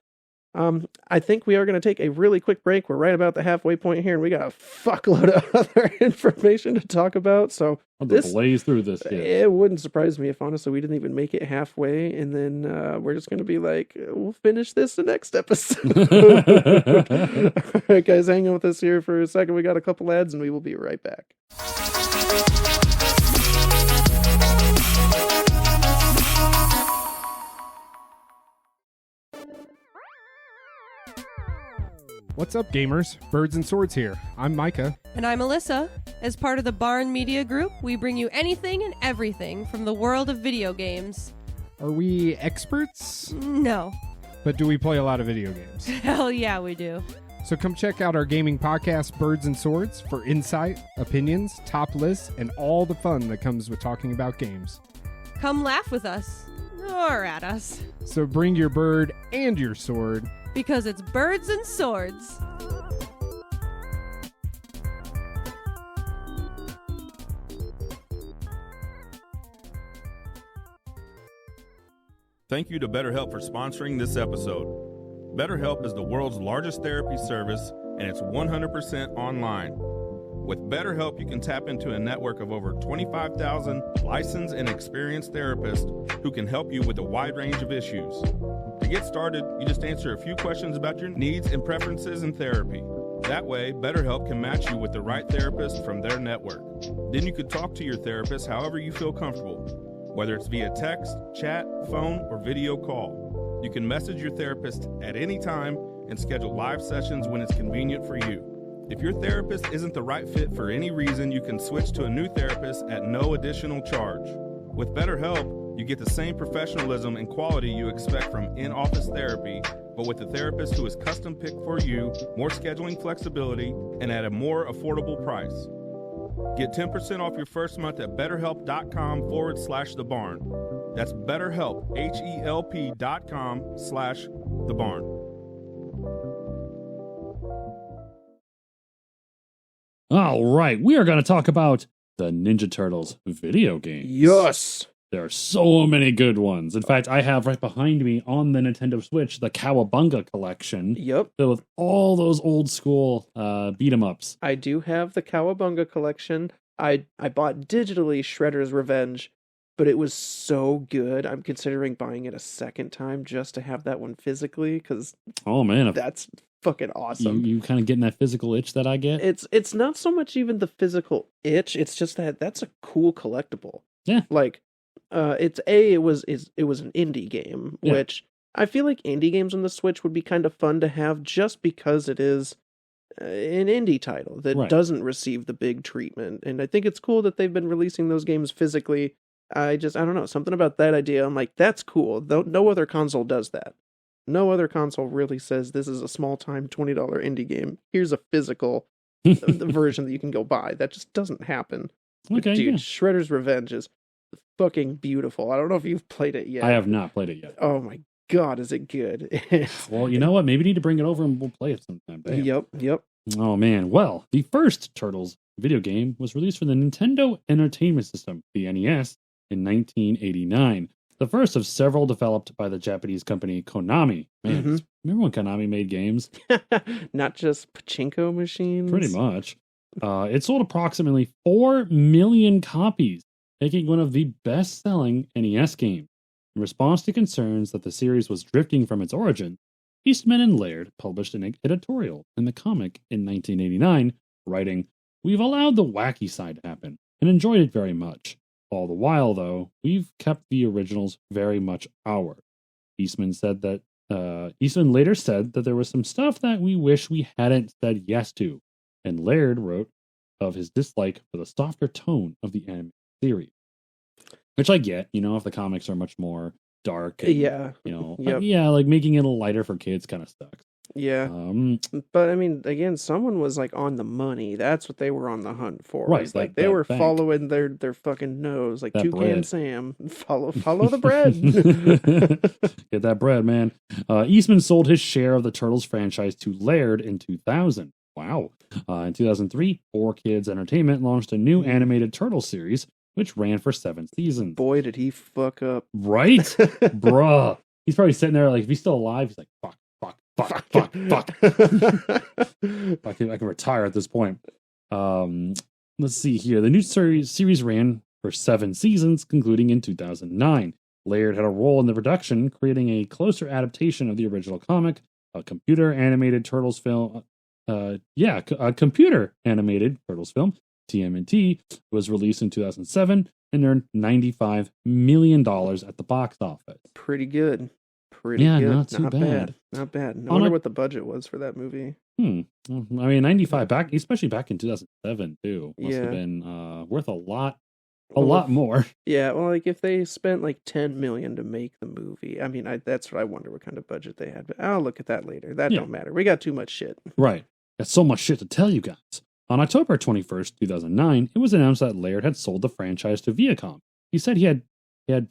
Speaker 1: I think we are going to take a really quick break. We're right about the halfway point here, and we got a fuckload of other information to talk about. So
Speaker 2: blaze through this.
Speaker 1: It wouldn't surprise me if honestly we didn't even make it halfway, and then we're just going to be we'll finish this the next episode. All right, guys, hang on with us here for a second. We got a couple ads, and we will be right back.
Speaker 3: What's up, gamers? Birds and Swords here. I'm Micah.
Speaker 4: And I'm Alyssa. As part of the Barn Media Group, we bring you anything and everything from the world of video games.
Speaker 3: Are we experts?
Speaker 4: No.
Speaker 3: But do we play a lot of video games?
Speaker 4: Hell yeah, we do.
Speaker 3: So come check out our gaming podcast, Birds and Swords, for insight, opinions, top lists, and all the fun that comes with talking about games.
Speaker 4: Come laugh with us. Or at us.
Speaker 3: So bring your bird and your sword.
Speaker 4: Because it's Birds and Swords.
Speaker 5: Thank you to BetterHelp for sponsoring this episode. BetterHelp is the world's largest therapy service, and it's 100% online. With BetterHelp, you can tap into a network of over 25,000 licensed and experienced therapists who can help you with a wide range of issues. To get started, you just answer a few questions about your needs and preferences in therapy. That way, BetterHelp can match you with the right therapist from their network. Then you can talk to your therapist however you feel comfortable, whether it's via text, chat, phone, or video call. You can message your therapist at any time and schedule live sessions when it's convenient for you. If your therapist isn't the right fit for any reason, you can switch to a new therapist at no additional charge. With BetterHelp, you get the same professionalism and quality you expect from in-office therapy, but with a therapist who is custom-picked for you, more scheduling flexibility, and at a more affordable price. Get 10% off your first month at betterhelp.com/thebarn. That's BetterHelp, HELP.com/thebarn.
Speaker 2: All right, we are going to talk about the Ninja Turtles video games.
Speaker 1: Yes!
Speaker 2: There are so many good ones. In fact, I have right behind me on the Nintendo Switch the Cowabunga collection.
Speaker 1: Yep.
Speaker 2: Filled with all those old school beat-em-ups.
Speaker 1: I do have the Cowabunga collection. I bought digitally Shredder's Revenge, but it was so good. I'm considering buying it a second time just to have that one physically, because that's fucking awesome.
Speaker 2: You kind of getting that physical itch that I get?
Speaker 1: It's not so much even the physical itch, it's just that's a cool collectible.
Speaker 2: Yeah.
Speaker 1: It was an indie game, which I feel like indie games on the Switch would be kind of fun to have just because it is an indie title that doesn't receive the big treatment. And I think it's cool that they've been releasing those games physically. I don't know, something about that idea. I'm like, that's cool. No other console does that. No other console really says this is a small-time $20 indie game. Here's a physical version that you can go buy. That just doesn't happen.
Speaker 2: Okay,
Speaker 1: Dude, Shredder's Revenge is fucking beautiful. I don't know if you've played it yet.
Speaker 2: I have not played it yet.
Speaker 1: Oh my god, is it good.
Speaker 2: Well, you know what? Maybe we need to bring it over and we'll play it sometime. Damn.
Speaker 1: Yep.
Speaker 2: Oh man. Well, the first Turtles video game was released for the Nintendo Entertainment System, the NES, in 1989. The first of several developed by the Japanese company Konami. Man, remember when Konami made games?
Speaker 1: Not just pachinko machines?
Speaker 2: Pretty much. It sold approximately 4 million copies, making one of the best-selling NES games. In response to concerns that the series was drifting from its origin, Eastman and Laird published an editorial in the comic in 1989, writing, "We've allowed the wacky side to happen and enjoyed it very much. All the while, though, we've kept the originals very much ours." Eastman later said that there was some stuff that we wish we hadn't said yes to, and Laird wrote of his dislike for the softer tone of the animated series. Which I get, if the comics are much more dark and,
Speaker 1: Yep.
Speaker 2: like making it a lighter for kids kind of sucks.
Speaker 1: Yeah. But I mean, again, someone was like on the money. That's what they were on the hunt for.
Speaker 2: Right.
Speaker 1: Like they were following their fucking nose, like
Speaker 2: that
Speaker 1: Toucan
Speaker 2: bread.
Speaker 1: Sam. Follow the bread.
Speaker 2: Get that bread, man. Eastman sold his share of the Turtles franchise to Laird in 2000. Wow. In 2003, 4Kids Entertainment launched a new animated Turtles series, which ran for 7 seasons.
Speaker 1: Boy, did he fuck up.
Speaker 2: Right? Bruh. He's probably sitting there like, if he's still alive, he's like, fuck. I can retire at this point. Let's see here. The new series ran for 7 seasons, concluding in 2009. Laird had a role in the production, creating a closer adaptation of the original comic, a computer animated Turtles film. A computer animated Turtles film, TMNT, was released in 2007 and earned $95 million at the box office.
Speaker 1: Pretty good. Pretty good.
Speaker 2: Not too bad.
Speaker 1: Not bad. I wonder what the budget was for that movie.
Speaker 2: I mean, 95 especially back in 2007 too, must have been worth a lot more.
Speaker 1: Yeah, well, like if they spent like $10 million to make the movie, I mean, that's what I wonder what kind of budget they had. But I'll look at that later. That don't matter. We got too much shit.
Speaker 2: Right. Got so much shit to tell you guys. On October 21st, 2009, it was announced that Laird had sold the franchise to Viacom. He said he had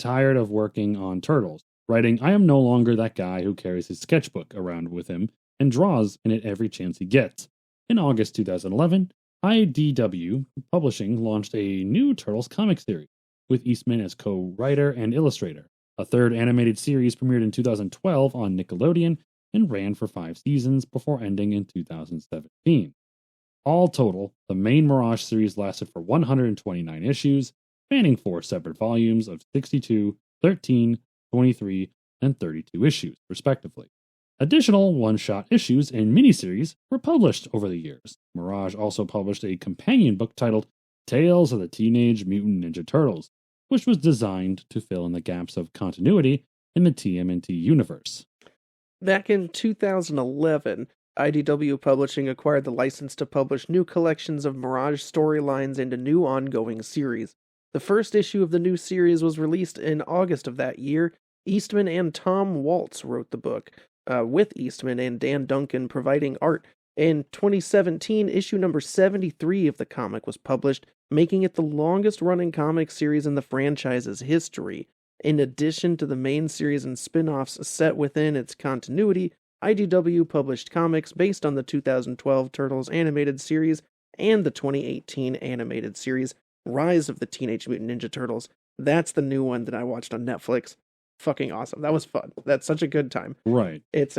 Speaker 2: tired of working on Turtles, writing, "I am no longer that guy who carries his sketchbook around with him and draws in it every chance he gets." In August 2011, IDW Publishing launched a new Turtles comic series, with Eastman as co-writer and illustrator. A third animated series premiered in 2012 on Nickelodeon and ran for 5 seasons before ending in 2017. All total, the main Mirage series lasted for 129 issues, spanning 4 separate volumes of 62, 13, 23, and 32 issues, respectively. Additional one-shot issues and miniseries were published over the years. Mirage also published a companion book titled Tales of the Teenage Mutant Ninja Turtles, which was designed to fill in the gaps of continuity in the TMNT universe.
Speaker 1: Back in 2011, IDW Publishing acquired the license to publish new collections of Mirage storylines into new ongoing series. The first issue of the new series was released in August of that year. Eastman and Tom Waltz wrote the book, with Eastman and Dan Duncan providing art. In 2017, issue number 73 of the comic was published, making it the longest-running comic series in the franchise's history. In addition to the main series and spin-offs set within its continuity, IDW published comics based on the 2012 Turtles animated series and the 2018 animated series, Rise of the Teenage Mutant Ninja Turtles. That's the new one that I watched on Netflix. Fucking awesome. That was fun. That's such a good time.
Speaker 2: Right.
Speaker 1: It's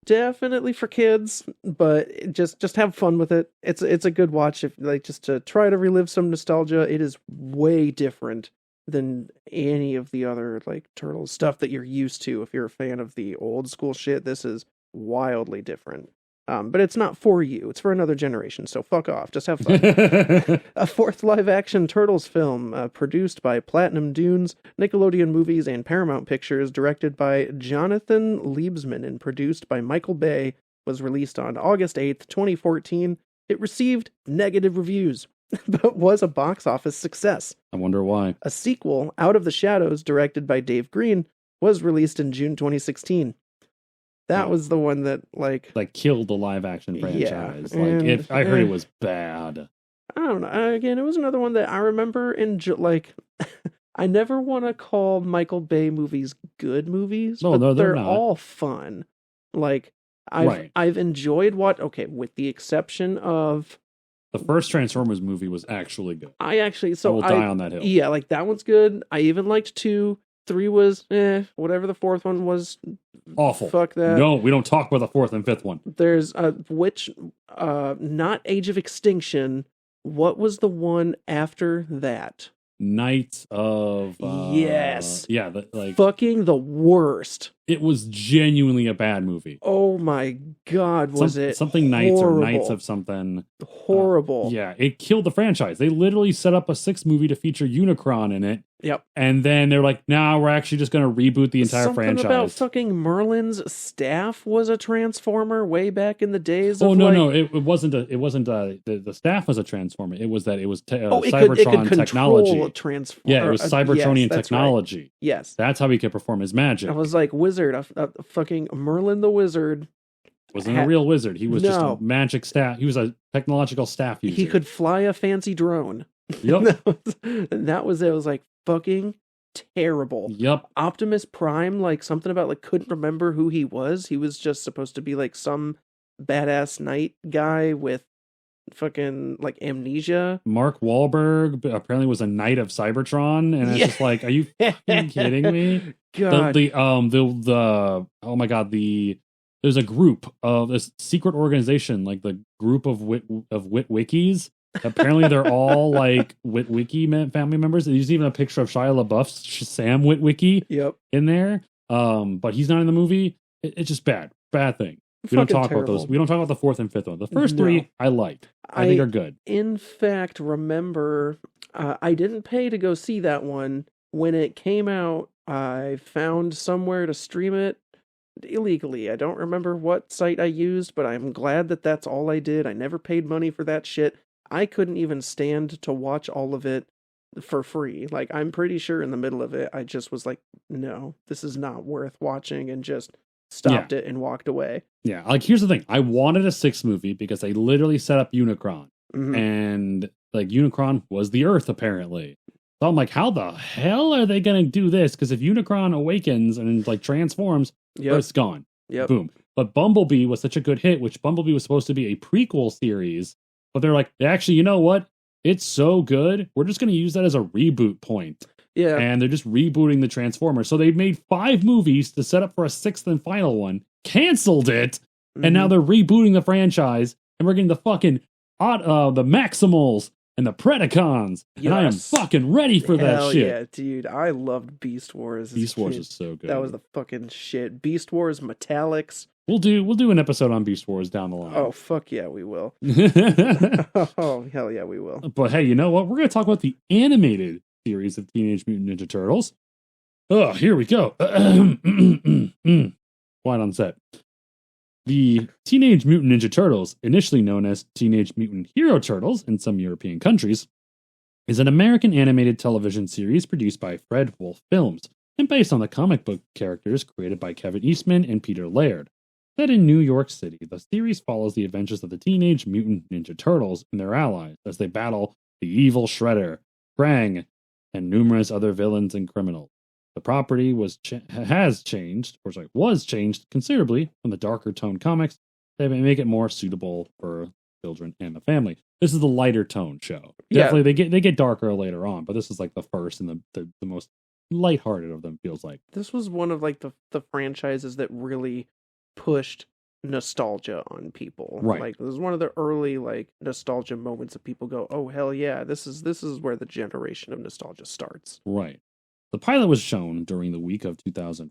Speaker 1: definitely for kids, but just have fun with it. It's a good watch if just to try to relive some nostalgia. It is way different than any of the other Turtles stuff that you're used to. If you're a fan of the old school shit, this is wildly different. But it's not for you. It's for another generation, so fuck off. Just have fun. A 4th live-action Turtles film, produced by Platinum Dunes, Nickelodeon Movies, and Paramount Pictures, directed by Jonathan Liebsman and produced by Michael Bay, was released on August 8th, 2014. It received negative reviews, but was a box office success.
Speaker 2: I wonder why.
Speaker 1: A sequel, Out of the Shadows, directed by Dave Green, was released in June 2016. That was the one that
Speaker 2: killed the live action franchise.
Speaker 1: Yeah,
Speaker 2: I heard it was bad.
Speaker 1: I don't know. Again, it was another one that I remember I never want to call Michael Bay movies good movies, but they're not. All fun. I've enjoyed with the exception of
Speaker 2: the first Transformers movie was actually good.
Speaker 1: I will
Speaker 2: die on that hill.
Speaker 1: Yeah, that one's good. I even liked 2. 3 was whatever the 4th one was.
Speaker 2: Awful.
Speaker 1: Fuck that.
Speaker 2: No, we don't talk about the 4th and 5th one.
Speaker 1: There's not Age of Extinction. What was the one after that?
Speaker 2: Knights of
Speaker 1: yes.
Speaker 2: Yeah,
Speaker 1: fucking the worst.
Speaker 2: It was genuinely a bad movie.
Speaker 1: Oh my God, was it
Speaker 2: something Knights or Knights of something?
Speaker 1: Horrible.
Speaker 2: Yeah, it killed the franchise. They literally set up a 6th movie to feature Unicron in it.
Speaker 1: Yep.
Speaker 2: And then they're like, nah, we're actually just going to reboot the entire
Speaker 1: Something
Speaker 2: franchise.
Speaker 1: about fucking Merlin's staff was a transformer way back in the days.
Speaker 2: Oh
Speaker 1: of
Speaker 2: no, it wasn't. The staff was a transformer. It was Cybertron technology. Yeah, it was Cybertronian technology.
Speaker 1: Right. Yes,
Speaker 2: that's how he could perform his magic.
Speaker 1: I was like, wizard, a fucking Merlin the wizard.
Speaker 2: Wasn't a real wizard. He was just a magic staff. He was a technological staff user.
Speaker 1: He could fly a fancy drone.
Speaker 2: Yep.
Speaker 1: And that was it. It was like fucking terrible.
Speaker 2: Yep.
Speaker 1: Optimus Prime, like something about like couldn't remember who he was. He was just supposed to be like some badass knight guy with fucking like amnesia.
Speaker 2: Mark Wahlberg apparently was a knight of Cybertron, and it's just like, are you fucking kidding me?
Speaker 1: God.
Speaker 2: Oh my God, there's a group of this secret organization, like the group of Witwikis. Apparently they're all like Witwiki family members. There's even a picture of Shia LaBeouf's Sam Witwiki in there. But he's not in the movie. It's just bad thing. We don't talk about those. We don't talk about the 4th and 5th one. The first 3 I liked. I think are good.
Speaker 1: In fact, remember, I didn't pay to go see that one. When it came out, I found somewhere to stream it illegally. I don't remember what site I used, but I'm glad that that's all I did. I never paid money for that shit. I couldn't even stand to watch all of it for free. Like, I'm pretty sure in the middle of it, I just was like, no, this is not worth watching, and just stopped it and walked away.
Speaker 2: Yeah, like, here's the thing. I wanted a 6th movie because they literally set up Unicron. Mm-hmm. And, like, Unicron was the Earth, apparently. So I'm like, how the hell are they going to do this? Because if Unicron awakens and, like, transforms, Earth's gone.
Speaker 1: Yep.
Speaker 2: Boom. But Bumblebee was such a good hit, which Bumblebee was supposed to be a prequel series. But they're like, actually, you know what? It's so good. We're just going to use that as a reboot point.
Speaker 1: Yeah.
Speaker 2: And they're just rebooting the Transformers. So they made 5 movies to set up for a 6th and final one, canceled it, and now they're rebooting the franchise, and we're getting the fucking the Maximals and the Predacons. Yes. And I am fucking ready for that shit.
Speaker 1: Yeah, dude. I loved Beast Wars.
Speaker 2: Beast Wars is so good.
Speaker 1: That was the fucking shit. Beast Wars Metallics.
Speaker 2: We'll do an episode on Beast Wars down the line.
Speaker 1: Oh, fuck yeah, we will. Oh, hell yeah, we will.
Speaker 2: But hey, you know what? We're going to talk about the animated series of Teenage Mutant Ninja Turtles. Oh, here we go. Quiet on set. The Teenage Mutant Ninja Turtles, initially known as Teenage Mutant Hero Turtles in some European countries, is an American animated television series produced by Fred Wolf Films and based on the comic book characters created by Kevin Eastman and Peter Laird. Set in New York City, the series follows the adventures of the Teenage Mutant Ninja Turtles and their allies as they battle the evil Shredder, Krang, and numerous other villains and criminals. The property was changed considerably from the darker tone comics to make it more suitable for children and the family. This is the lighter tone show. Definitely, they get darker later on, but this is like the first and the most lighthearted of them, feels like.
Speaker 1: This was one of like the franchises that really pushed nostalgia on people.
Speaker 2: Right.
Speaker 1: Like, this was one of the early like nostalgia moments that people go, oh hell yeah, this is where the generation of nostalgia starts.
Speaker 2: Right. The pilot was shown during the week of December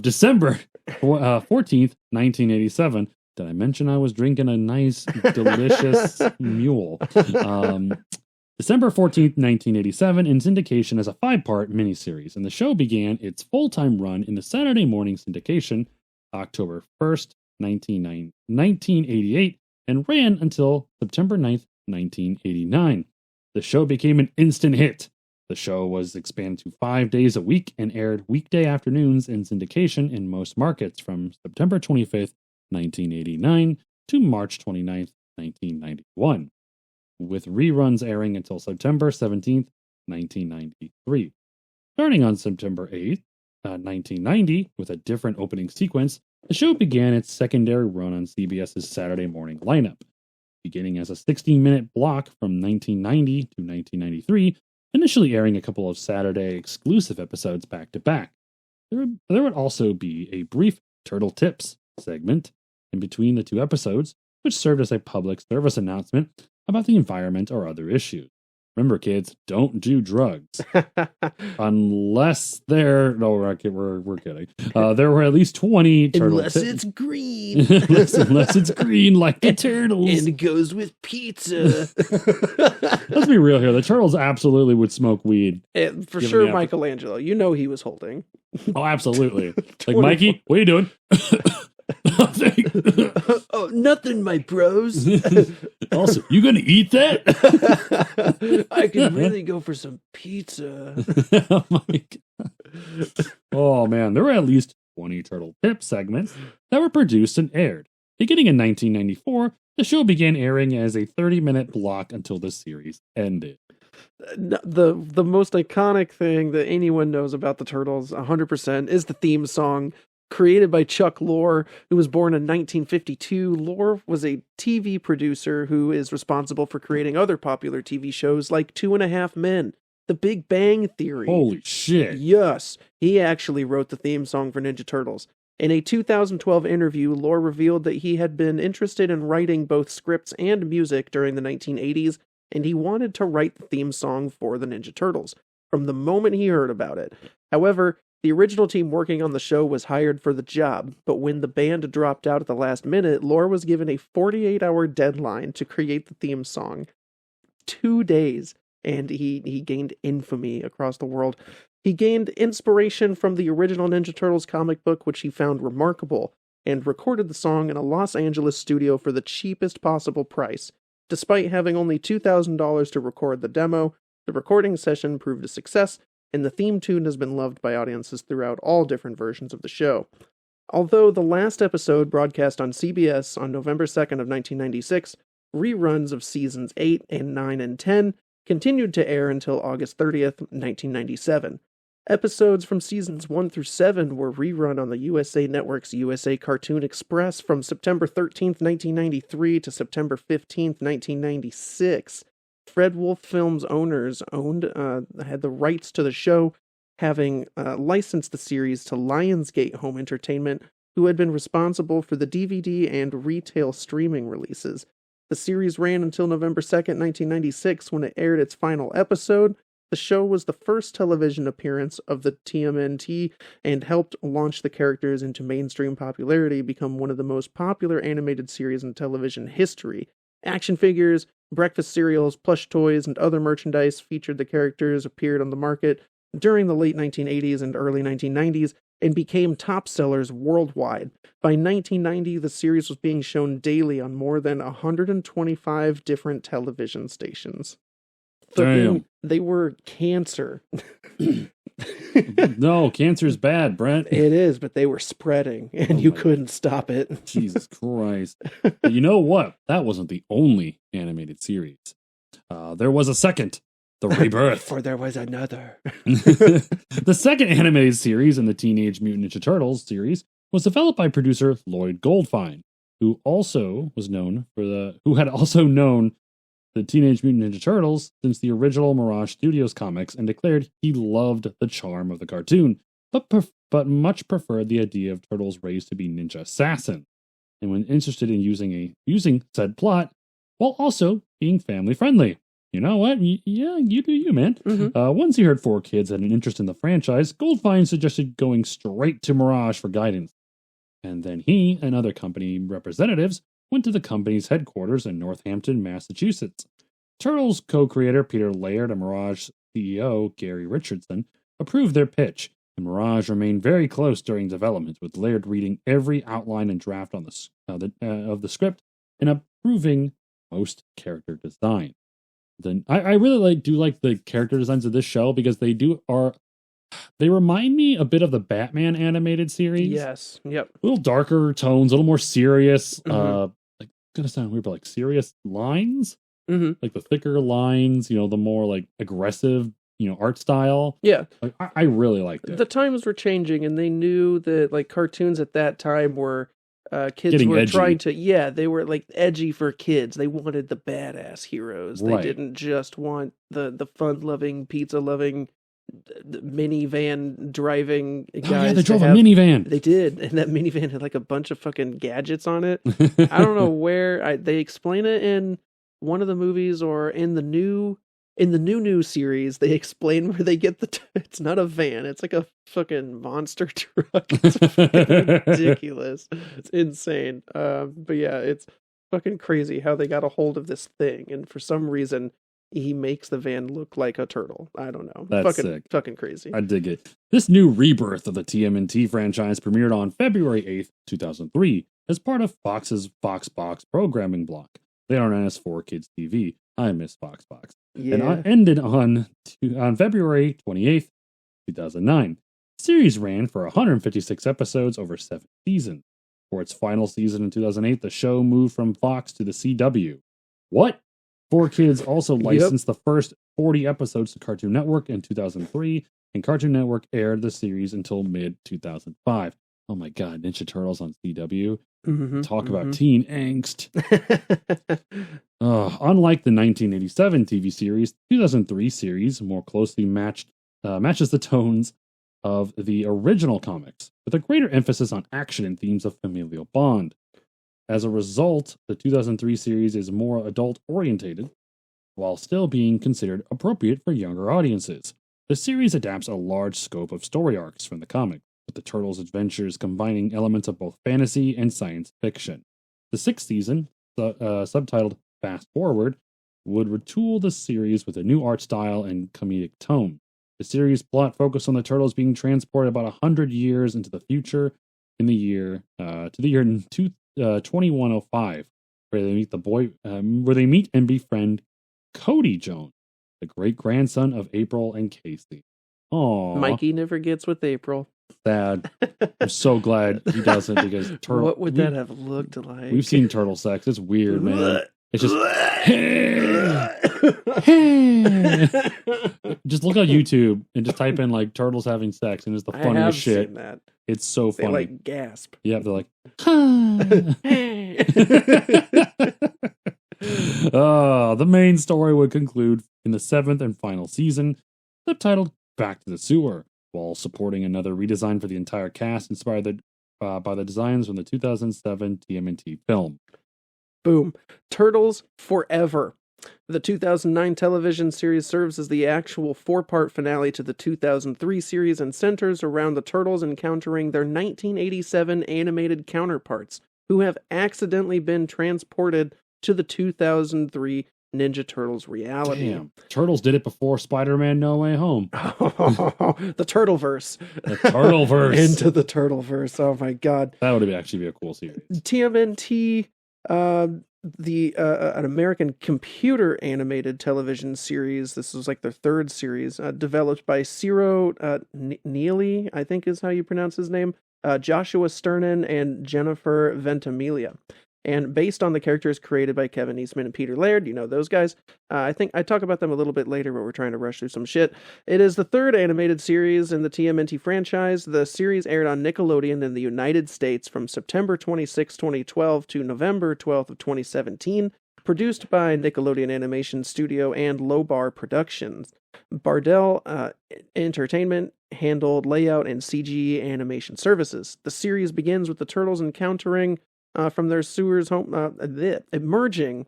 Speaker 2: 14th, 1987. Did I mention I was drinking a nice, delicious mule? December 14th, 1987, in syndication as a 5-part miniseries, and the show began its full-time run in the Saturday morning syndication October 1st, 1988, and ran until September 9th, 1989. The show became an instant hit. The show was expanded to 5 days a week and aired weekday afternoons in syndication in most markets from September 25th, 1989 to March 29th, 1991, with reruns airing until September 17th, 1993. Starting on September 8th, 1990, with a different opening sequence, the show began its secondary run on CBS's Saturday morning lineup, beginning as a 16-minute block from 1990 to 1993, initially airing a couple of Saturday exclusive episodes back-to-back. There would also be a brief Turtle Tips segment in between the 2 episodes, which served as a public service announcement about the environment or other issues. Remember, kids, don't do drugs unless they're. No, we're kidding. There were at least 20 turtles.
Speaker 1: Unless it's green.
Speaker 2: unless it's green, like the turtles.
Speaker 1: And it goes with pizza.
Speaker 2: Let's be real here. The turtles absolutely would smoke weed.
Speaker 1: And for sure, Michelangelo. You know he was holding.
Speaker 2: Oh, absolutely. Like, Mikey, what are you doing? Nothing.
Speaker 1: Oh, nothing, my bros.
Speaker 2: Also, you gonna eat that?
Speaker 1: I could really go for some pizza.
Speaker 2: Oh my God. Oh man, there were at least 20 Turtle Pip segments that were produced and aired. Beginning in 1994, the show began airing as a 30-minute block until the series ended.
Speaker 1: The most iconic thing that anyone knows about the Turtles, 100%, is the theme song. Created by Chuck Lorre, who was born in 1952, Lorre was a TV producer who is responsible for creating other popular TV shows like 2.5 Men, The Big Bang Theory.
Speaker 2: Holy shit.
Speaker 1: Yes, he actually wrote the theme song for Ninja Turtles. In a 2012 interview, Lorre revealed that he had been interested in writing both scripts and music during the 1980s, and he wanted to write the theme song for the Ninja Turtles from the moment he heard about it. However, the original team working on the show was hired for the job, but when the band dropped out at the last minute, Lorre was given a 48-hour deadline to create the theme song. 2 days, and he gained infamy across the world. He gained inspiration from the original Ninja Turtles comic book, which he found remarkable, and recorded the song in a Los Angeles studio for the cheapest possible price. Despite having only $2,000 to record the demo, the recording session proved a success, and the theme tune has been loved by audiences throughout all different versions of the show. Although the last episode broadcast on CBS on November 2nd of 1996, reruns of seasons 8 and 9 and 10 continued to air until August 30th, 1997. Episodes from seasons 1 through 7 were rerun on the USA Network's USA Cartoon Express from September 13th, 1993 to September 15th, 1996. Fred Wolf Films owners had the rights to the show, having licensed the series to Lionsgate Home Entertainment, who had been responsible for the DVD and retail streaming releases. The series ran until November 2nd, 1996, when it aired its final episode. The show was the first television appearance of the TMNT and helped launch the characters into mainstream popularity, become one of the most popular animated series in television history. Action figures, breakfast cereals, plush toys, and other merchandise featured the characters appeared on the market during the late 1980s and early 1990s and became top sellers worldwide. By 1990, the series was being shown daily on more than 125 different television stations.
Speaker 2: Damn.
Speaker 1: They were cancer.
Speaker 2: No, cancer's bad, Brent.
Speaker 1: It is, but they were spreading, and you couldn't stop it.
Speaker 2: Jesus Christ. But you know what? That wasn't the only animated series. There was a second, The Rebirth.
Speaker 1: For there was another.
Speaker 2: The second animated series in the Teenage Mutant Ninja Turtles series was developed by producer Lloyd Goldfine, who had also known the Teenage Mutant Ninja Turtles since the original Mirage Studios comics, and declared he loved the charm of the cartoon, but much preferred the idea of turtles raised to be ninja assassins, and when interested in using said plot while also being family friendly. You know what? Yeah, you do you, man. Mm-hmm. Once he heard 4 kids had an interest in the franchise, Goldfine suggested going straight to Mirage for guidance. And then he and other company representatives went to the company's headquarters in Northampton, Massachusetts. Turtles co-creator Peter Laird and Mirage CEO Gary Richardson approved their pitch, and Mirage remained very close during development, with Laird reading every outline and draft on of the script and approving most character design. Then I really do like the character designs of this show because they remind me a bit of the Batman animated series.
Speaker 1: Yes. Yep.
Speaker 2: A little darker tones, a little more serious. Like gonna sound weird, but like serious lines. Mm-hmm. Like the thicker lines, the more like aggressive, art style.
Speaker 1: Yeah.
Speaker 2: Like, I really liked it.
Speaker 1: The times were changing, and they knew that like cartoons at that time were kids
Speaker 2: getting
Speaker 1: were
Speaker 2: edgy.
Speaker 1: trying to, they were like edgy for kids. They wanted the badass heroes.
Speaker 2: Right.
Speaker 1: They didn't just want the fun-loving, pizza-loving, minivan driving guys.
Speaker 2: Oh, yeah, they drove a minivan.
Speaker 1: They did, and that minivan had like a bunch of fucking gadgets on it. I don't know where they explain it in one of the movies or in the new In the new series, they explain where they get it's not a van, it's like a fucking monster truck. It's fucking ridiculous. It's insane. But yeah, it's fucking crazy how they got a hold of this thing, and for some reason he makes the van look like a turtle. I don't know.
Speaker 2: That's sick.
Speaker 1: Fucking crazy.
Speaker 2: I dig it. This new rebirth of the TMNT franchise premiered on February 8th, 2003, as part of Fox's Foxbox programming block. They are known as 4Kids TV. I miss Foxbox.
Speaker 1: Yeah.
Speaker 2: And ended on February 28th, 2009. The series ran for 156 episodes over 7 seasons. For its final season in 2008, the show moved from Fox to the CW. What? 4Kids also licensed the first 40 episodes to Cartoon Network in 2003, and Cartoon Network aired the series until mid-2005. Oh my god, Ninja Turtles on CW. Talk about teen angst. Unlike the 1987 TV series, the 2003 series more closely matches the tones of the original comics, with a greater emphasis on action and themes of familial bond. As a result, the 2003 series is more adult-orientated, while still being considered appropriate for younger audiences. The series adapts a large scope of story arcs from the comic, with the Turtles' adventures combining elements of both fantasy and science fiction. The 6th season, subtitled Fast Forward, would retool the series with a new art style and comedic tone. The series' plot focused on the Turtles being transported about 100 years into the future to the year 2105, where they meet and befriend Cody Jones, the great grandson of April and Casey. Aww.
Speaker 1: Mikey never gets with April.
Speaker 2: Sad. I'm so glad he doesn't, because
Speaker 1: what would that have looked like?
Speaker 2: We've seen turtle sex. It's weird, man. It's just just look on YouTube and just type in like turtles having sex, and it's the funniest shit.
Speaker 1: Seen that.
Speaker 2: It's so funny.
Speaker 1: They like gasp.
Speaker 2: Yeah, they're like, the main story would conclude in the 7th and final season, subtitled Back to the Sewer, while supporting another redesign for the entire cast inspired by the designs from the 2007 TMNT film.
Speaker 1: Boom. Turtles Forever. The 2009 television series serves as the actual 4-part finale to the 2003 series and centers around the Turtles encountering their 1987 animated counterparts, who have accidentally been transported to the 2003 Ninja Turtles reality.
Speaker 2: Damn. Turtles did it before Spider-Man No Way Home.
Speaker 1: The Turtleverse.
Speaker 2: The Turtleverse.
Speaker 1: Into the Turtleverse. Oh my god.
Speaker 2: That would actually be a cool series.
Speaker 1: TMNT, an American computer animated television series. This was like their 3rd series, developed by Ciro Neely, I think is how you pronounce his name, Joshua Sternin, and Jennifer Ventimiglia. And based on the characters created by Kevin Eastman and Peter Laird, you know those guys. I think I talk about them a little bit later, but we're trying to rush through some shit. It is the 3rd animated series in the TMNT franchise. The series aired on Nickelodeon in the United States from September 26, 2012 to November 12th of 2017. Produced by Nickelodeon Animation Studio and Low Bar Productions. Bardell Entertainment handled layout and CG animation services. The series begins with the Turtles encountering from their sewers home, emerging.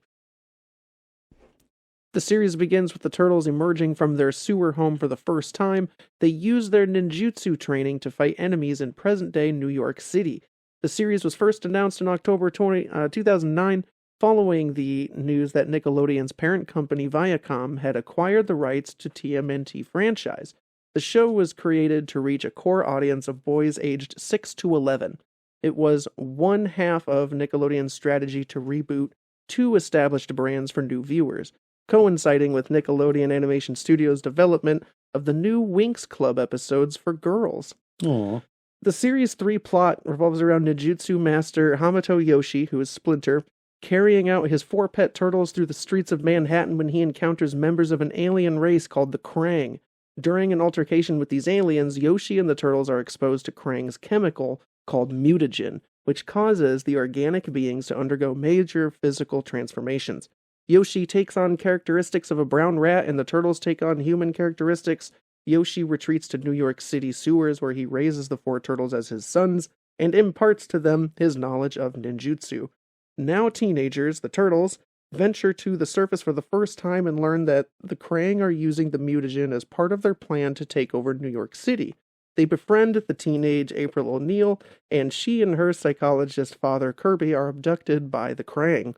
Speaker 1: The series begins with the Turtles emerging from their sewer home for the first time. They use their ninjutsu training to fight enemies in present-day New York City. The series was first announced in October 2009, following the news that Nickelodeon's parent company Viacom had acquired the rights to TMNT franchise. The show was created to reach a core audience of boys aged 6 to 11. It was one half of Nickelodeon's strategy to reboot 2 established brands for new viewers, coinciding with Nickelodeon Animation Studios' development of the new Winx Club episodes for girls.
Speaker 2: Aww.
Speaker 1: The series' 3 plot revolves around ninjutsu master Hamato Yoshi, who is Splinter, carrying out his 4 pet turtles through the streets of Manhattan when he encounters members of an alien race called the Krang. During an altercation with these aliens, Yoshi and the turtles are exposed to Krang's chemical called mutagen, which causes the organic beings to undergo major physical transformations. Yoshi takes on characteristics of a brown rat, and the turtles take on human characteristics. Yoshi retreats to New York City sewers, where he raises the 4 turtles as his sons, and imparts to them his knowledge of ninjutsu. Now teenagers, the turtles venture to the surface for the first time and learn that the Krang are using the mutagen as part of their plan to take over New York City. They befriend the teenage April O'Neil, and she and her psychologist father Kirby are abducted by the Krang.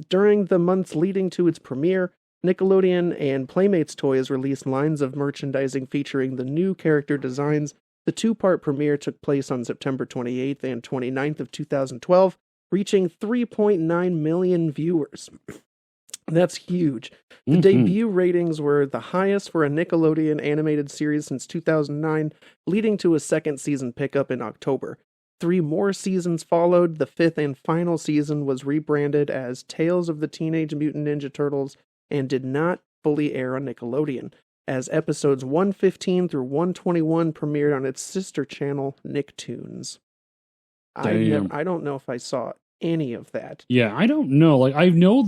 Speaker 1: During the months leading to its premiere, Nickelodeon and Playmates Toys released lines of merchandising featuring the new character designs. The two-part premiere took place on September 28th and 29th of 2012, reaching 3.9 million viewers. That's huge. The debut ratings were the highest for a Nickelodeon animated series since 2009, leading to a second season pickup in October. 3 more seasons followed. The 5th and final season was rebranded as Tales of the Teenage Mutant Ninja Turtles and did not fully air on Nickelodeon, as episodes 115 through 121 premiered on its sister channel, Nicktoons. I don't know if I saw any of that.
Speaker 2: Yeah, I don't know. Like, I know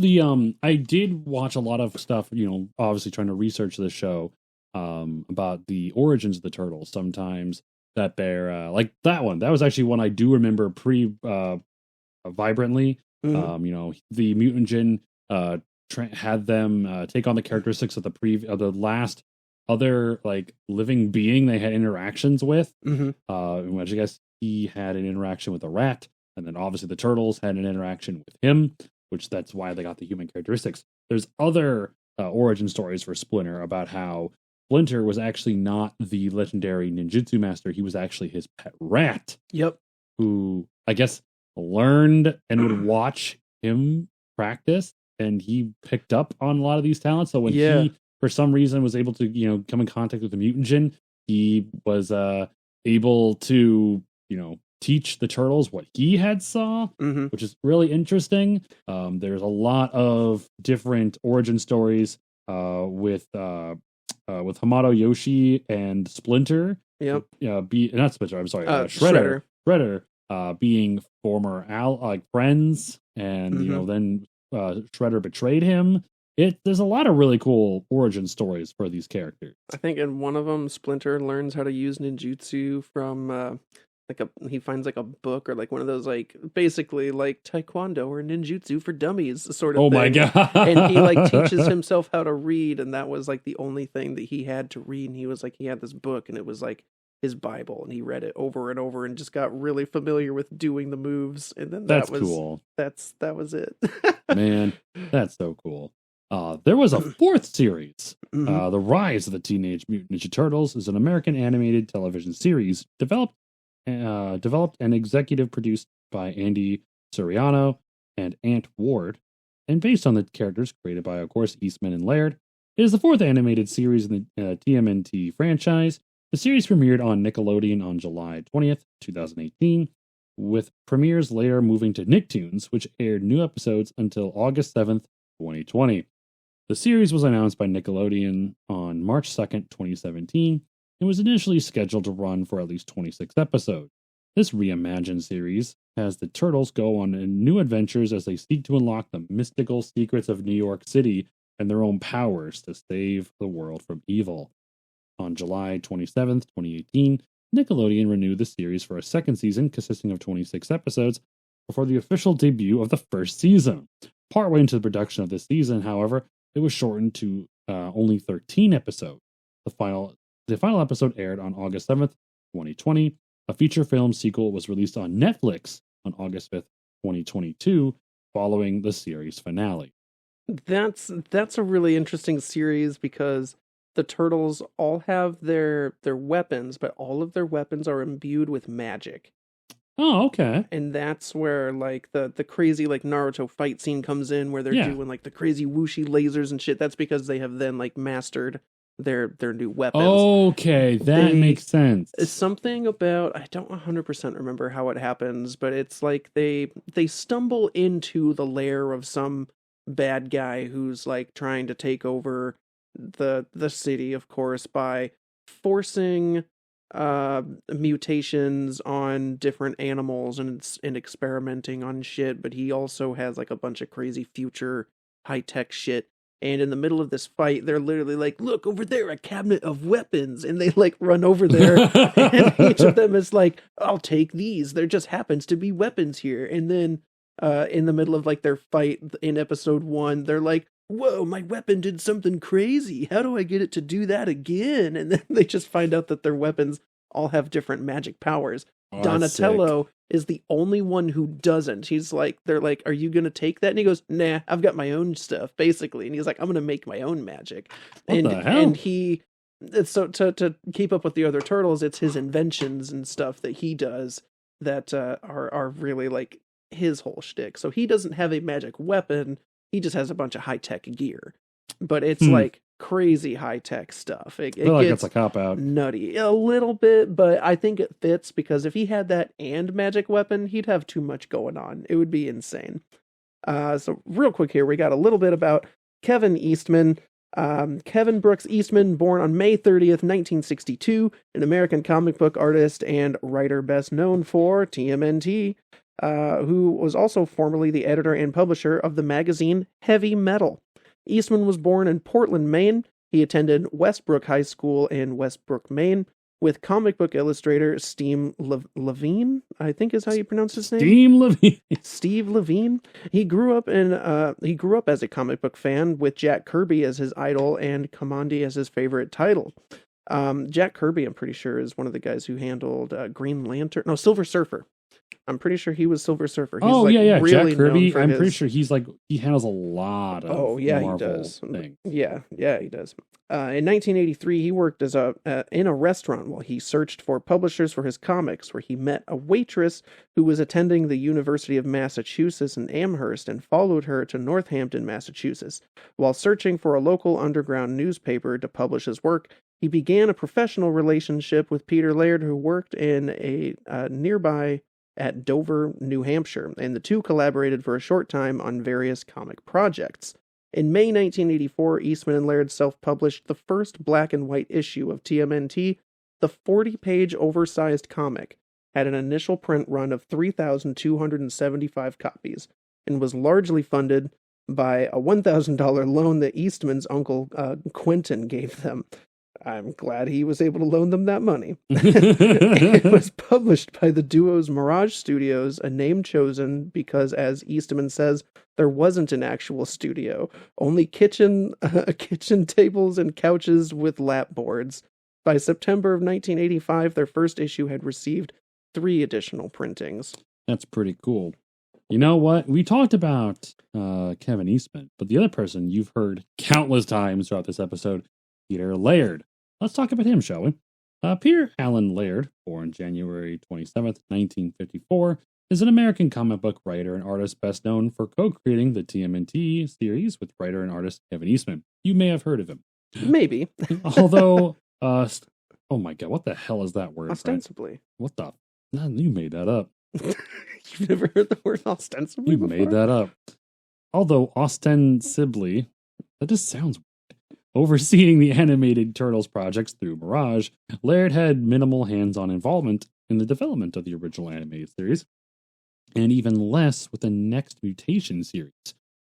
Speaker 2: I did watch a lot of stuff, obviously trying to research this show, about the origins of the Turtles. Sometimes that they're, like that one. That was actually one I do remember pretty vibrantly.
Speaker 1: Mm-hmm.
Speaker 2: The mutagen had them take on the characteristics of the last other, like, living being they had interactions with.
Speaker 1: Mm-hmm.
Speaker 2: Which I guess he had an interaction with a rat. And then obviously the Turtles had an interaction with him, which that's why they got the human characteristics. There's other origin stories for Splinter about how Splinter was actually not the legendary ninjutsu master. He was actually his pet rat.
Speaker 1: Yep.
Speaker 2: Who, I guess, learned and would watch him practice. And he picked up on a lot of these talents. So when he, for some reason, was able to, come in contact with the mutagen, he was able to, teach the Turtles what he had saw, which is really interesting. There's a lot of different origin stories with Hamato Yoshi and Splinter.
Speaker 1: Yep.
Speaker 2: Not Splinter. I'm sorry. Shredder. Shredder being former friends, and then Shredder betrayed him. There's a lot of really cool origin stories for these characters.
Speaker 1: I think in one of them, Splinter learns how to use ninjutsu from he finds like a book or like one of those like basically like taekwondo or ninjutsu for dummies sort of thing.
Speaker 2: My god.
Speaker 1: And he like teaches himself how to read, and that was like the only thing that he had to read. And he was like, he had this book and it was like his Bible, and he read it over and over and just got really familiar with doing the moves. And then that was
Speaker 2: cool.
Speaker 1: That was it.
Speaker 2: Man, that's so cool. There was a 4th series. The Rise of the Teenage Mutant Ninja Turtles is an American animated television series developed and executive produced by Andy Suriano and Ant Ward, and based on the characters created by, of course, Eastman and Laird. It is the 4th animated series in the TMNT franchise. The series premiered on Nickelodeon on July 20th, 2018, with premieres later moving to Nicktoons, which aired new episodes until August 7th, 2020. The series was announced by Nickelodeon on March 2nd, 2017, and was initially scheduled to run for at least 26 episodes. This reimagined series has the Turtles go on new adventures as they seek to unlock the mystical secrets of New York City and their own powers to save the world from evil. On July 27th, 2018, Nickelodeon renewed the series for a second season consisting of 26 episodes before the official debut of the first season. Partway into the production of this season, however, it was shortened to only 13 episodes. The final episode aired on August 7th, 2020. A feature film sequel was released on Netflix on August 5th, 2022, following the series finale.
Speaker 1: That's a really interesting series because the Turtles all have their weapons, but all of their weapons are imbued with magic.
Speaker 2: Oh, okay.
Speaker 1: And that's where like the crazy like Naruto fight scene comes in, where they're doing like the crazy whooshy lasers and shit. That's because they have then like mastered their new weapons.
Speaker 2: Okay, that makes sense.
Speaker 1: Something about, I don't 100% remember how it happens, but it's like they stumble into the lair of some bad guy who's like trying to take over the city, of course, by forcing mutations on different animals and experimenting on shit. But he also has like a bunch of crazy future high-tech shit. And in the middle of this fight, they're literally like, look, over there, a cabinet of weapons. And they like run over there. And each of them is like, I'll take these. There just happens to be weapons here. And then in the middle of like their fight in episode 1, they're like, whoa, my weapon did something crazy. How do I get it to do that again? And then they just find out that their weapons all have different magic powers.
Speaker 2: Oh,
Speaker 1: Donatello is the only one who doesn't. He's like, they're like, are you going to take that? And he goes, nah, I've got my own stuff, basically. And he's like, I'm going to make my own magic.
Speaker 2: What the hell?
Speaker 1: And he, so to keep up with the other turtles, it's his inventions and stuff that he does that are really like his whole shtick. So he doesn't have a magic weapon. He just has a bunch of high-tech gear. But it's like crazy high-tech stuff. It
Speaker 2: I feel like
Speaker 1: gets
Speaker 2: it's a cop-out.
Speaker 1: nutty a little bit, but I think it fits because if he had that and magic weapon, he'd have too much going on. It would be insane. So real quick here, we got a little bit about Kevin Eastman. Kevin Brooks Eastman, born on May 30th, 1962, an American comic book artist and writer best known for TMNT, who was also formerly the editor and publisher of the magazine Heavy Metal. Eastman was born in Portland, Maine. He attended Westbrook High School in Westbrook, Maine, with comic book illustrator Steve Levine, I think is how you pronounce his name.
Speaker 2: Steve Levine.
Speaker 1: Steve Levine. He grew up as a comic book fan with Jack Kirby as his idol and Kamandi as his favorite title. Jack Kirby, I'm pretty sure, is one of the guys who handled Green Lantern. No, Silver Surfer. I'm pretty sure he was Silver Surfer. He's
Speaker 2: yeah.
Speaker 1: really
Speaker 2: Jack Kirby.
Speaker 1: known for
Speaker 2: Pretty sure he's like, he handles a lot of
Speaker 1: he
Speaker 2: Marvel
Speaker 1: does.
Speaker 2: things.
Speaker 1: Yeah, he does. In 1983, he worked as in a restaurant while he searched for publishers for his comics, where he met a waitress who was attending the University of Massachusetts in Amherst and followed her to Northampton, Massachusetts. While searching for a local underground newspaper to publish his work, he began a professional relationship with Peter Laird, who worked in a nearby at Dover, New Hampshire, and the two collaborated for a short time on various comic projects. In May 1984, Eastman and Laird self-published the first black and white issue of TMNT. The 40-page oversized comic had an initial print run of 3,275 copies and was largely funded by a $1,000 loan that Eastman's uncle Quentin gave them. I'm glad he was able to loan them that money. It was published by the duo's Mirage Studios, a name chosen because, as Eastman says, there wasn't an actual studio, only kitchen tables and couches with lap boards. By September of 1985, their first issue had received 3 additional printings.
Speaker 2: That's pretty cool. You know what? We talked about Kevin Eastman, but the other person you've heard countless times throughout this episode, Peter Laird. Let's talk about him, shall we? Peter Allen Laird, born January 27th, 1954, is an American comic book writer and artist best known for co-creating the TMNT series with writer and artist Kevin Eastman. You may have heard of him.
Speaker 1: Maybe.
Speaker 2: Although, oh my god, what the hell is that word?
Speaker 1: Ostensibly.
Speaker 2: Right? What the? No, you made that up.
Speaker 1: You've never heard the word ostensibly before?
Speaker 2: You made that up. Although ostensibly, that just sounds weird. Overseeing the animated Turtles projects through Mirage, Laird had minimal hands-on involvement in the development of the original animated series, and even less with the Next Mutation series.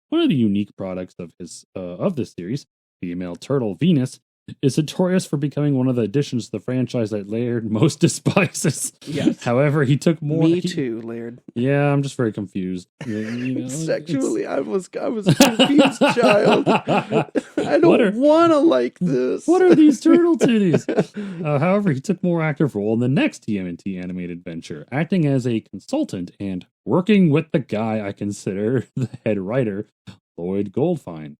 Speaker 2: One of the unique products of this series, female turtle Venus, is notorious for becoming one of the additions to the franchise that Laird most despises.
Speaker 1: Yes.
Speaker 2: However, he took more.
Speaker 1: Me too, Laird.
Speaker 2: Yeah, I'm just very confused. You know,
Speaker 1: Sexually, I was a confused child. I don't want to like this.
Speaker 2: What are these turtle titties? However, he took more active role in the next TMNT animated venture, acting as a consultant and working with the guy I consider the head writer, Lloyd Goldfine.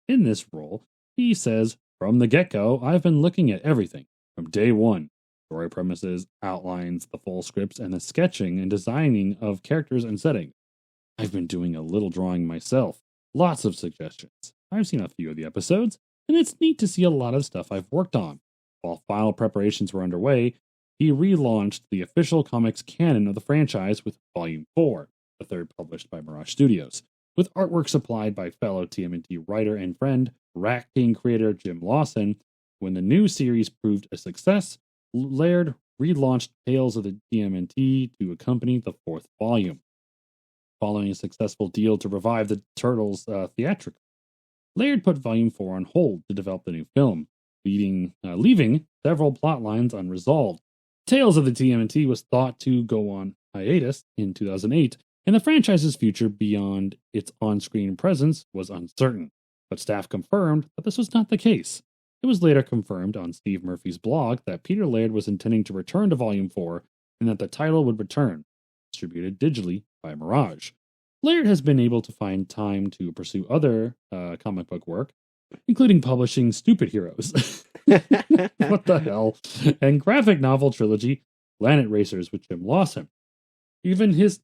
Speaker 2: In this role, he says, "From the get-go, I've been looking at everything from day one. Story premises, outlines, the full scripts, and the sketching and designing of characters and settings. I've been doing a little drawing myself. Lots of suggestions. I've seen a few of the episodes, and it's neat to see a lot of stuff I've worked on." While final preparations were underway, he relaunched the official comics canon of the franchise with Volume 4, the third published by Mirage Studios, with artwork supplied by fellow TMNT writer and friend, Rat King creator Jim Lawson. When the new series proved a success, Laird relaunched Tales of the TMNT to accompany the 4th volume. Following a successful deal to revive the Turtles theatrically, Laird put Volume 4 on hold to develop the new film, leaving several plot lines unresolved. Tales of the TMNT was thought to go on hiatus in 2008 and the franchise's future beyond its on-screen presence was uncertain, but staff confirmed that this was not the case. It was later confirmed on Steve Murphy's blog that Peter Laird was intending to return to Volume 4 and that the title would return, distributed digitally by Mirage. Laird has been able to find time to pursue other comic book work, including publishing Stupid Heroes. What the hell? And graphic novel trilogy Planet Racers with Jim Lawson. Even this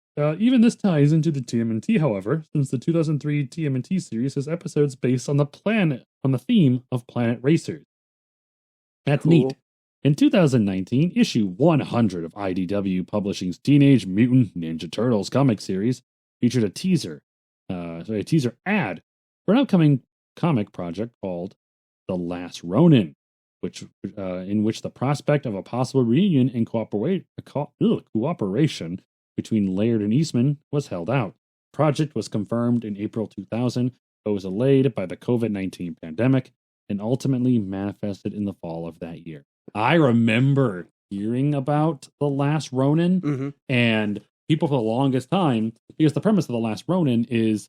Speaker 2: ties into the TMNT, however, since the 2003 TMNT series has episodes based on the theme of Planet Racers. That's
Speaker 1: Cool.
Speaker 2: neat. In 2019, issue 100 of IDW Publishing's Teenage Mutant Ninja Turtles comic series featured a teaser ad for an upcoming comic project called The Last Ronin, in which the prospect of a possible reunion and cooperation between Laird and Eastman was held out. The project was confirmed in April 2000, but was delayed by the COVID-19 pandemic and ultimately manifested in the fall of that year. I remember hearing about The Last Ronin, and people for the longest time, because the premise of The Last Ronin is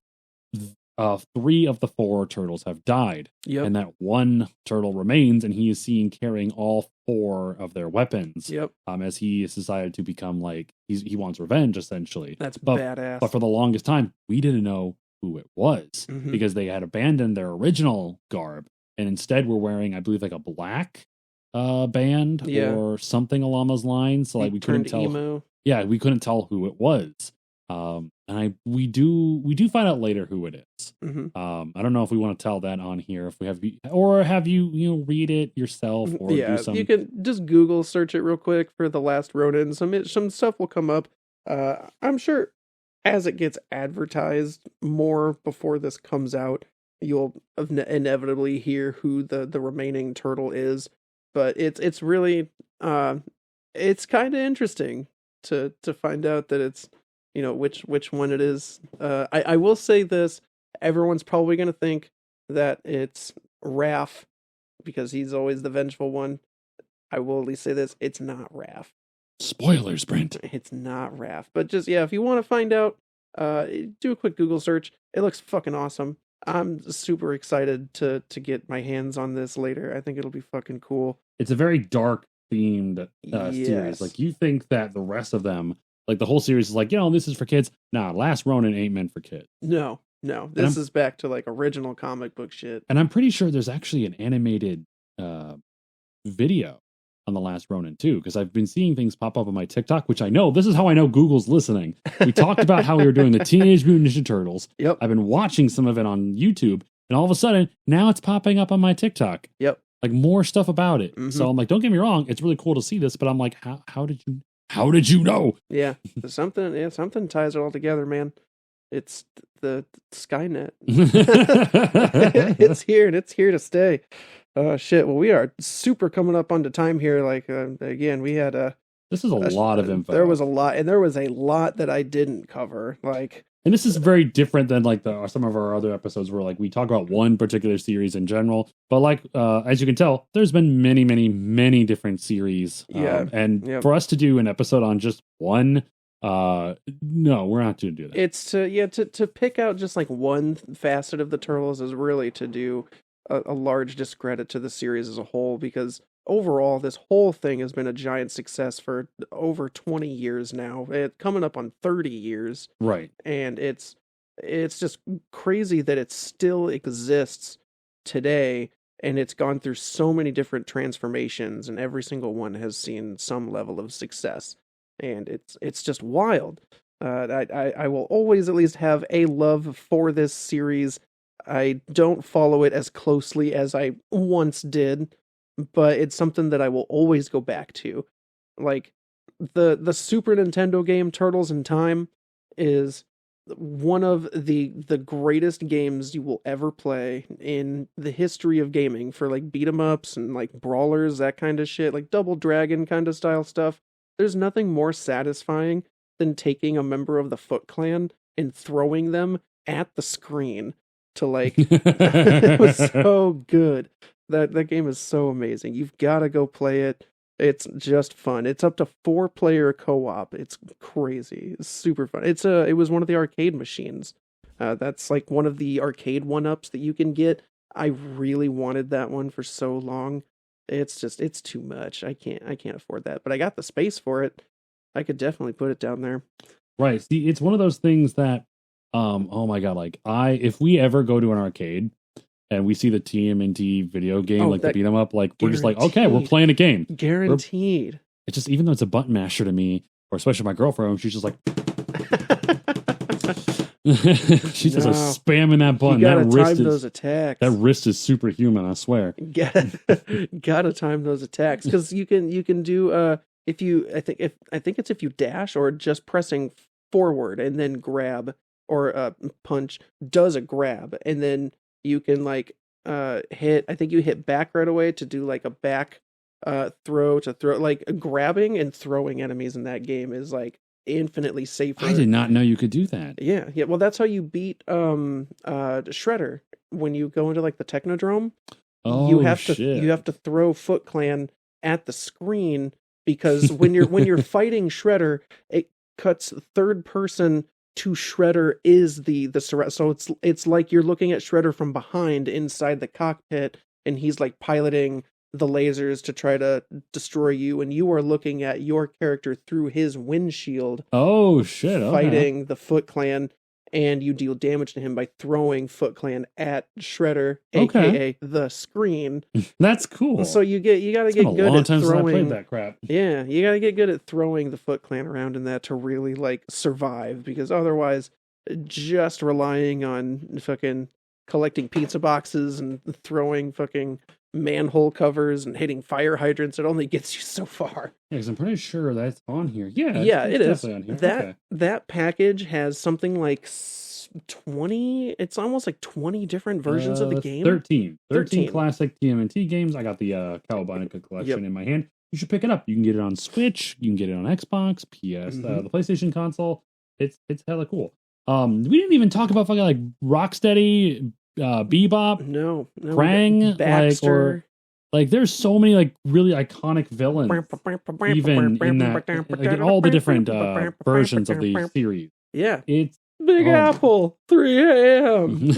Speaker 2: 3 of the 4 turtles have died, and that one turtle remains, and he is seen carrying all 4 of their weapons. As he has decided to become like he wants revenge, essentially.
Speaker 1: That's badass.
Speaker 2: But for the longest time, we didn't know who it was because they had abandoned their original garb and instead were wearing, I believe, like a black band or something along those lines. So like we couldn't tell.
Speaker 1: Emo.
Speaker 2: Yeah, we couldn't tell who it was. And we do find out later who it is. I don't know if we want to tell that on here, if we have, or have you read it yourself, or do some.
Speaker 1: You can just Google search it real quick for The Last Ronin. Some stuff will come up. I'm sure as it gets advertised more before this comes out, you'll inevitably hear who the remaining turtle is. But it's really it's kind of interesting to find out that it's, you know, which one it is. I will say this: everyone's probably going to think that it's Raph because he's always the vengeful one. I will at least say this: it's not Raph.
Speaker 2: Spoilers, Brent.
Speaker 1: It's not Raph. But just if you want to find out, do a quick Google search. It looks fucking awesome. I'm super excited to get my hands on this later. I think it'll be fucking cool.
Speaker 2: It's a very dark themed series. Like, you think that the rest of them, like the whole series is like, this is for kids. Nah, Last Ronin ain't meant for kids.
Speaker 1: No. This is back to like original comic book shit.
Speaker 2: And I'm pretty sure there's actually an animated video on The Last Ronin too, because I've been seeing things pop up on my TikTok, which I know, this is how I know Google's listening. We talked about how we were doing the Teenage Mutant Ninja Turtles.
Speaker 1: Yep.
Speaker 2: I've been watching some of it on YouTube, and all of a sudden, now it's popping up on my TikTok.
Speaker 1: Yep.
Speaker 2: Like more stuff about it. So I'm like, don't get me wrong, it's really cool to see this, but I'm like, how did you know?
Speaker 1: Yeah. Something ties it all together, man. It's the Skynet. It's here and it's here to stay. Shit. Well, we are super coming up onto time here. Like, again, we had
Speaker 2: this is a lot of info.
Speaker 1: There was a lot, and there was a lot that I didn't cover. Like,
Speaker 2: and this is very different than like some of our other episodes where like we talk about one particular series in general. But like, as you can tell, there's been many, many, many different series. For us to do an episode on just one, no, we're not going to do that.
Speaker 1: It's to pick out just like one facet of the Turtles is really to do a large discredit to the series as a whole, because overall this whole thing has been a giant success for over 20 years now. It's coming up on 30 years.
Speaker 2: Right.
Speaker 1: And it's just crazy that it still exists today, and it's gone through so many different transformations, and every single one has seen some level of success. And it's just wild. I will always at least have a love for this series. I don't follow it as closely as I once did, but it's something that I will always go back to. Like, the Super Nintendo game Turtles in Time is one of the greatest games you will ever play in the history of gaming, for like beat 'em ups and like brawlers, that kind of shit, like Double Dragon kind of style stuff. There's nothing more satisfying than taking a member of the Foot Clan and throwing them at the screen to like, it was so good. That game is so amazing. You've got to go play it. It's just fun. It's up to 4-player co-op. It's crazy. It's super fun. It was one of the arcade machines. That's like one of the arcade 1-ups that you can get. I really wanted that one for so long. It's too much. I can't afford that. But I got the space for it. I could definitely put it down there.
Speaker 2: Right. See, it's one of those things that, oh my God, like if we ever go to an arcade and we see the TMNT video game, like the beat 'em up, like we're just like, okay, we're playing a game.
Speaker 1: Guaranteed.
Speaker 2: It's just, even though it's a button masher to me, or especially my girlfriend, she's just like, she's just like spamming that button.
Speaker 1: You gotta time those attacks.
Speaker 2: That wrist is superhuman, I swear.
Speaker 1: Gotta time those attacks, because you can do I think it's if you dash or just pressing forward and then grab, or punch does a grab, and then you can like hit. I think you hit back right away to do like a back throw. Like grabbing and throwing enemies in that game is like infinitely safer.
Speaker 2: I did not know you could do that.
Speaker 1: Yeah. Well, that's how you beat Shredder when you go into like the Technodrome.
Speaker 2: Oh,
Speaker 1: you have to throw Foot Clan at the screen, because when you're fighting Shredder, it cuts third person to Shredder is the so it's like you're looking at Shredder from behind inside the cockpit, and he's like piloting the lasers to try to destroy you, and you are looking at your character through his windshield.
Speaker 2: Oh shit! Okay.
Speaker 1: Fighting the Foot Clan, and you deal damage to him by throwing Foot Clan at Shredder, aka the screen.
Speaker 2: That's cool.
Speaker 1: So you gotta get good at throwing.
Speaker 2: Since I played that crap.
Speaker 1: Yeah, you gotta get good at throwing the Foot Clan around in that to really like survive, because otherwise, just relying on fucking collecting pizza boxes and throwing fucking manhole covers and hitting fire hydrants, it only gets you so far.
Speaker 2: Yeah, because I'm pretty sure that's on here. Yeah,
Speaker 1: it is.
Speaker 2: On here.
Speaker 1: That package has something like 20. It's almost like 20 different versions of the game.
Speaker 2: 13 classic TMNT games. I got the Cowabunga collection in my hand. You should pick it up. You can get it on Switch. You can get it on Xbox, PS, the PlayStation console. It's hella cool. We didn't even talk about fucking like Rocksteady, Bebop,
Speaker 1: no,
Speaker 2: Krang,
Speaker 1: Baxter.
Speaker 2: like there's so many like really iconic villains, even in that, like in all the different versions of the series.
Speaker 1: Yeah,
Speaker 2: it's
Speaker 1: Big Apple, 3 a.m.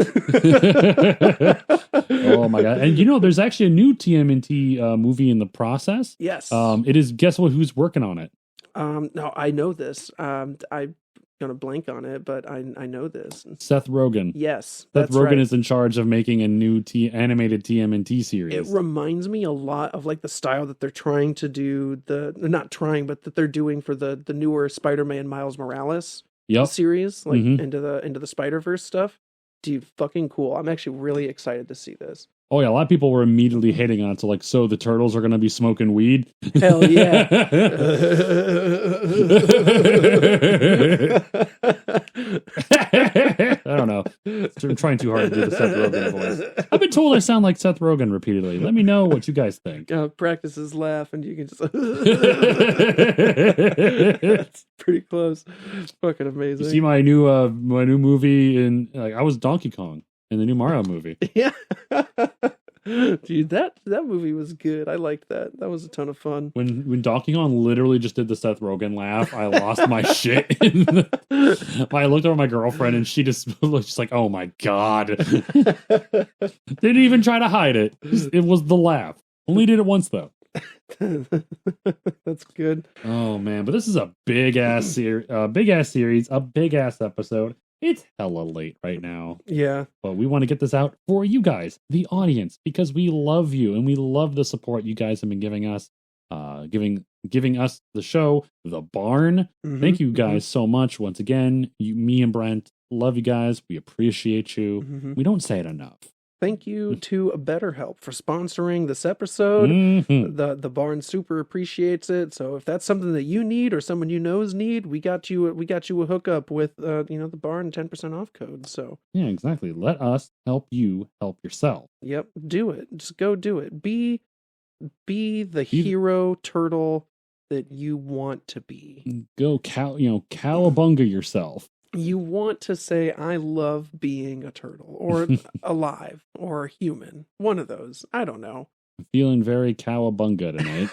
Speaker 2: Oh my God! And there's actually a new TMNT movie in the process.
Speaker 1: Yes.
Speaker 2: It is. Guess who's working on it?
Speaker 1: No, I know this. I'm gonna blank on it, but I know this.
Speaker 2: Seth Rogen.
Speaker 1: Yes,
Speaker 2: Seth Rogen is in charge of making a new animated TMNT series.
Speaker 1: It reminds me a lot of like the style that they're trying to do. But that they're doing for the newer Spider-Man Miles Morales series, like into the Spider-Verse stuff. Dude, fucking cool. I'm actually really excited to see this.
Speaker 2: Oh yeah, a lot of people were immediately hating on it. So like, so the turtles are going to be smoking weed?
Speaker 1: Hell yeah!
Speaker 2: I don't know. I'm trying too hard to do the Seth Rogen voice. I've been told I sound like Seth Rogen repeatedly. Let me know what you guys think.
Speaker 1: Practice his laugh, and you can just. It's pretty close. It's fucking amazing.
Speaker 2: You see my new movie I was Donkey Kong in the new Mario movie.
Speaker 1: Yeah. Dude, that movie was good. I liked that. That was a ton of fun.
Speaker 2: When Donkey Kong literally just did the Seth Rogen laugh, I lost my shit. I looked over at my girlfriend and she just looked just like, oh my God. Didn't even try to hide it. It was the laugh. Only did it once though.
Speaker 1: That's good.
Speaker 2: Oh man, but this is a big ass series, a big ass episode. It's hella late right now.
Speaker 1: Yeah.
Speaker 2: But we want to get this out for you guys, the audience, because we love you and we love the support you guys have been giving us, giving us the show, The Barn. Thank you guys so much. Once again, me and Brent love you guys. We appreciate you. We don't say it enough.
Speaker 1: Thank you to BetterHelp for sponsoring this episode. The Barn super appreciates it. So if that's something that you need or someone you know's need, we got you a hookup with the Barn 10% off code. So
Speaker 2: yeah, exactly. Let us help you help yourself.
Speaker 1: Yep, do it. Just go do it. Be the hero turtle that you want to be.
Speaker 2: Go cowabunga yourself.
Speaker 1: You want to say, I love being a turtle, or alive, or human. One of those. I don't know.
Speaker 2: Feeling very cowabunga tonight.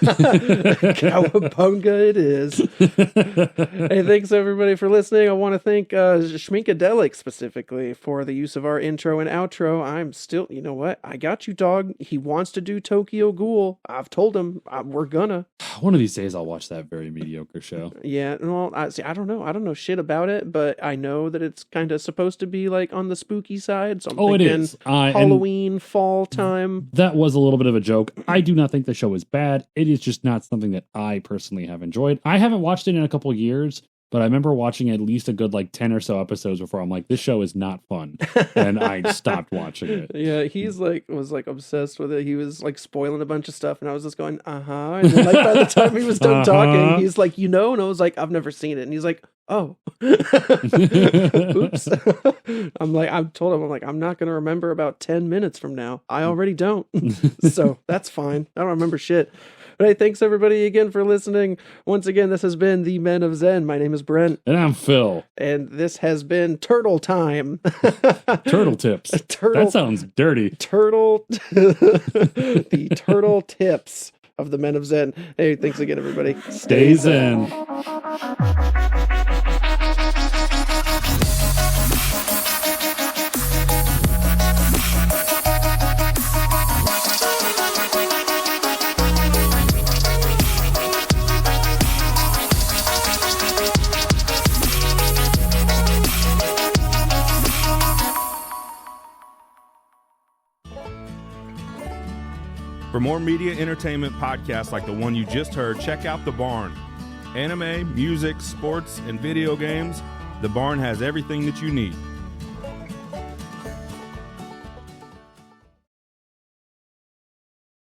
Speaker 1: Cowabunga it is. Hey, thanks everybody for listening. I want to thank Schminkadelic specifically for the use of our intro and outro. I'm still, you know what? I got you, dog. He wants to do Tokyo Ghoul. I've told him we're gonna.
Speaker 2: One of these days I'll watch that very mediocre show.
Speaker 1: Yeah, well, I don't know. I don't know shit about it, but I know that it's kind of supposed to be like on the spooky side. So I'm thinking
Speaker 2: it is.
Speaker 1: Halloween, fall time.
Speaker 2: That was a little bit of a joke. I do not think the show is bad. It is just not something that I personally have enjoyed. I haven't watched it in a couple years, but I remember watching at least a good 10 or so episodes before I'm like, this show is not fun. And I stopped watching it.
Speaker 1: Yeah, he's was obsessed with it. He was spoiling a bunch of stuff, and I was just going, And then by the time he was done talking, he's like, and I was like, I've never seen it. And he's like, oh. Oops. I told him, I'm not going to remember about 10 minutes from now. I already don't. So that's fine. I don't remember shit. But hey, thanks everybody again for listening. Once again, this has been the Men of Zen. My name is Brent.
Speaker 2: And I'm Phil.
Speaker 1: And this has been Turtle Time.
Speaker 2: Turtle tips. That sounds dirty.
Speaker 1: The turtle tips of the Men of Zen. Hey, thanks again, everybody.
Speaker 2: Stay Zen.
Speaker 5: For more media entertainment podcasts like the one you just heard, check out The Barn. Anime, music, sports, and video games, The Barn has everything that you need.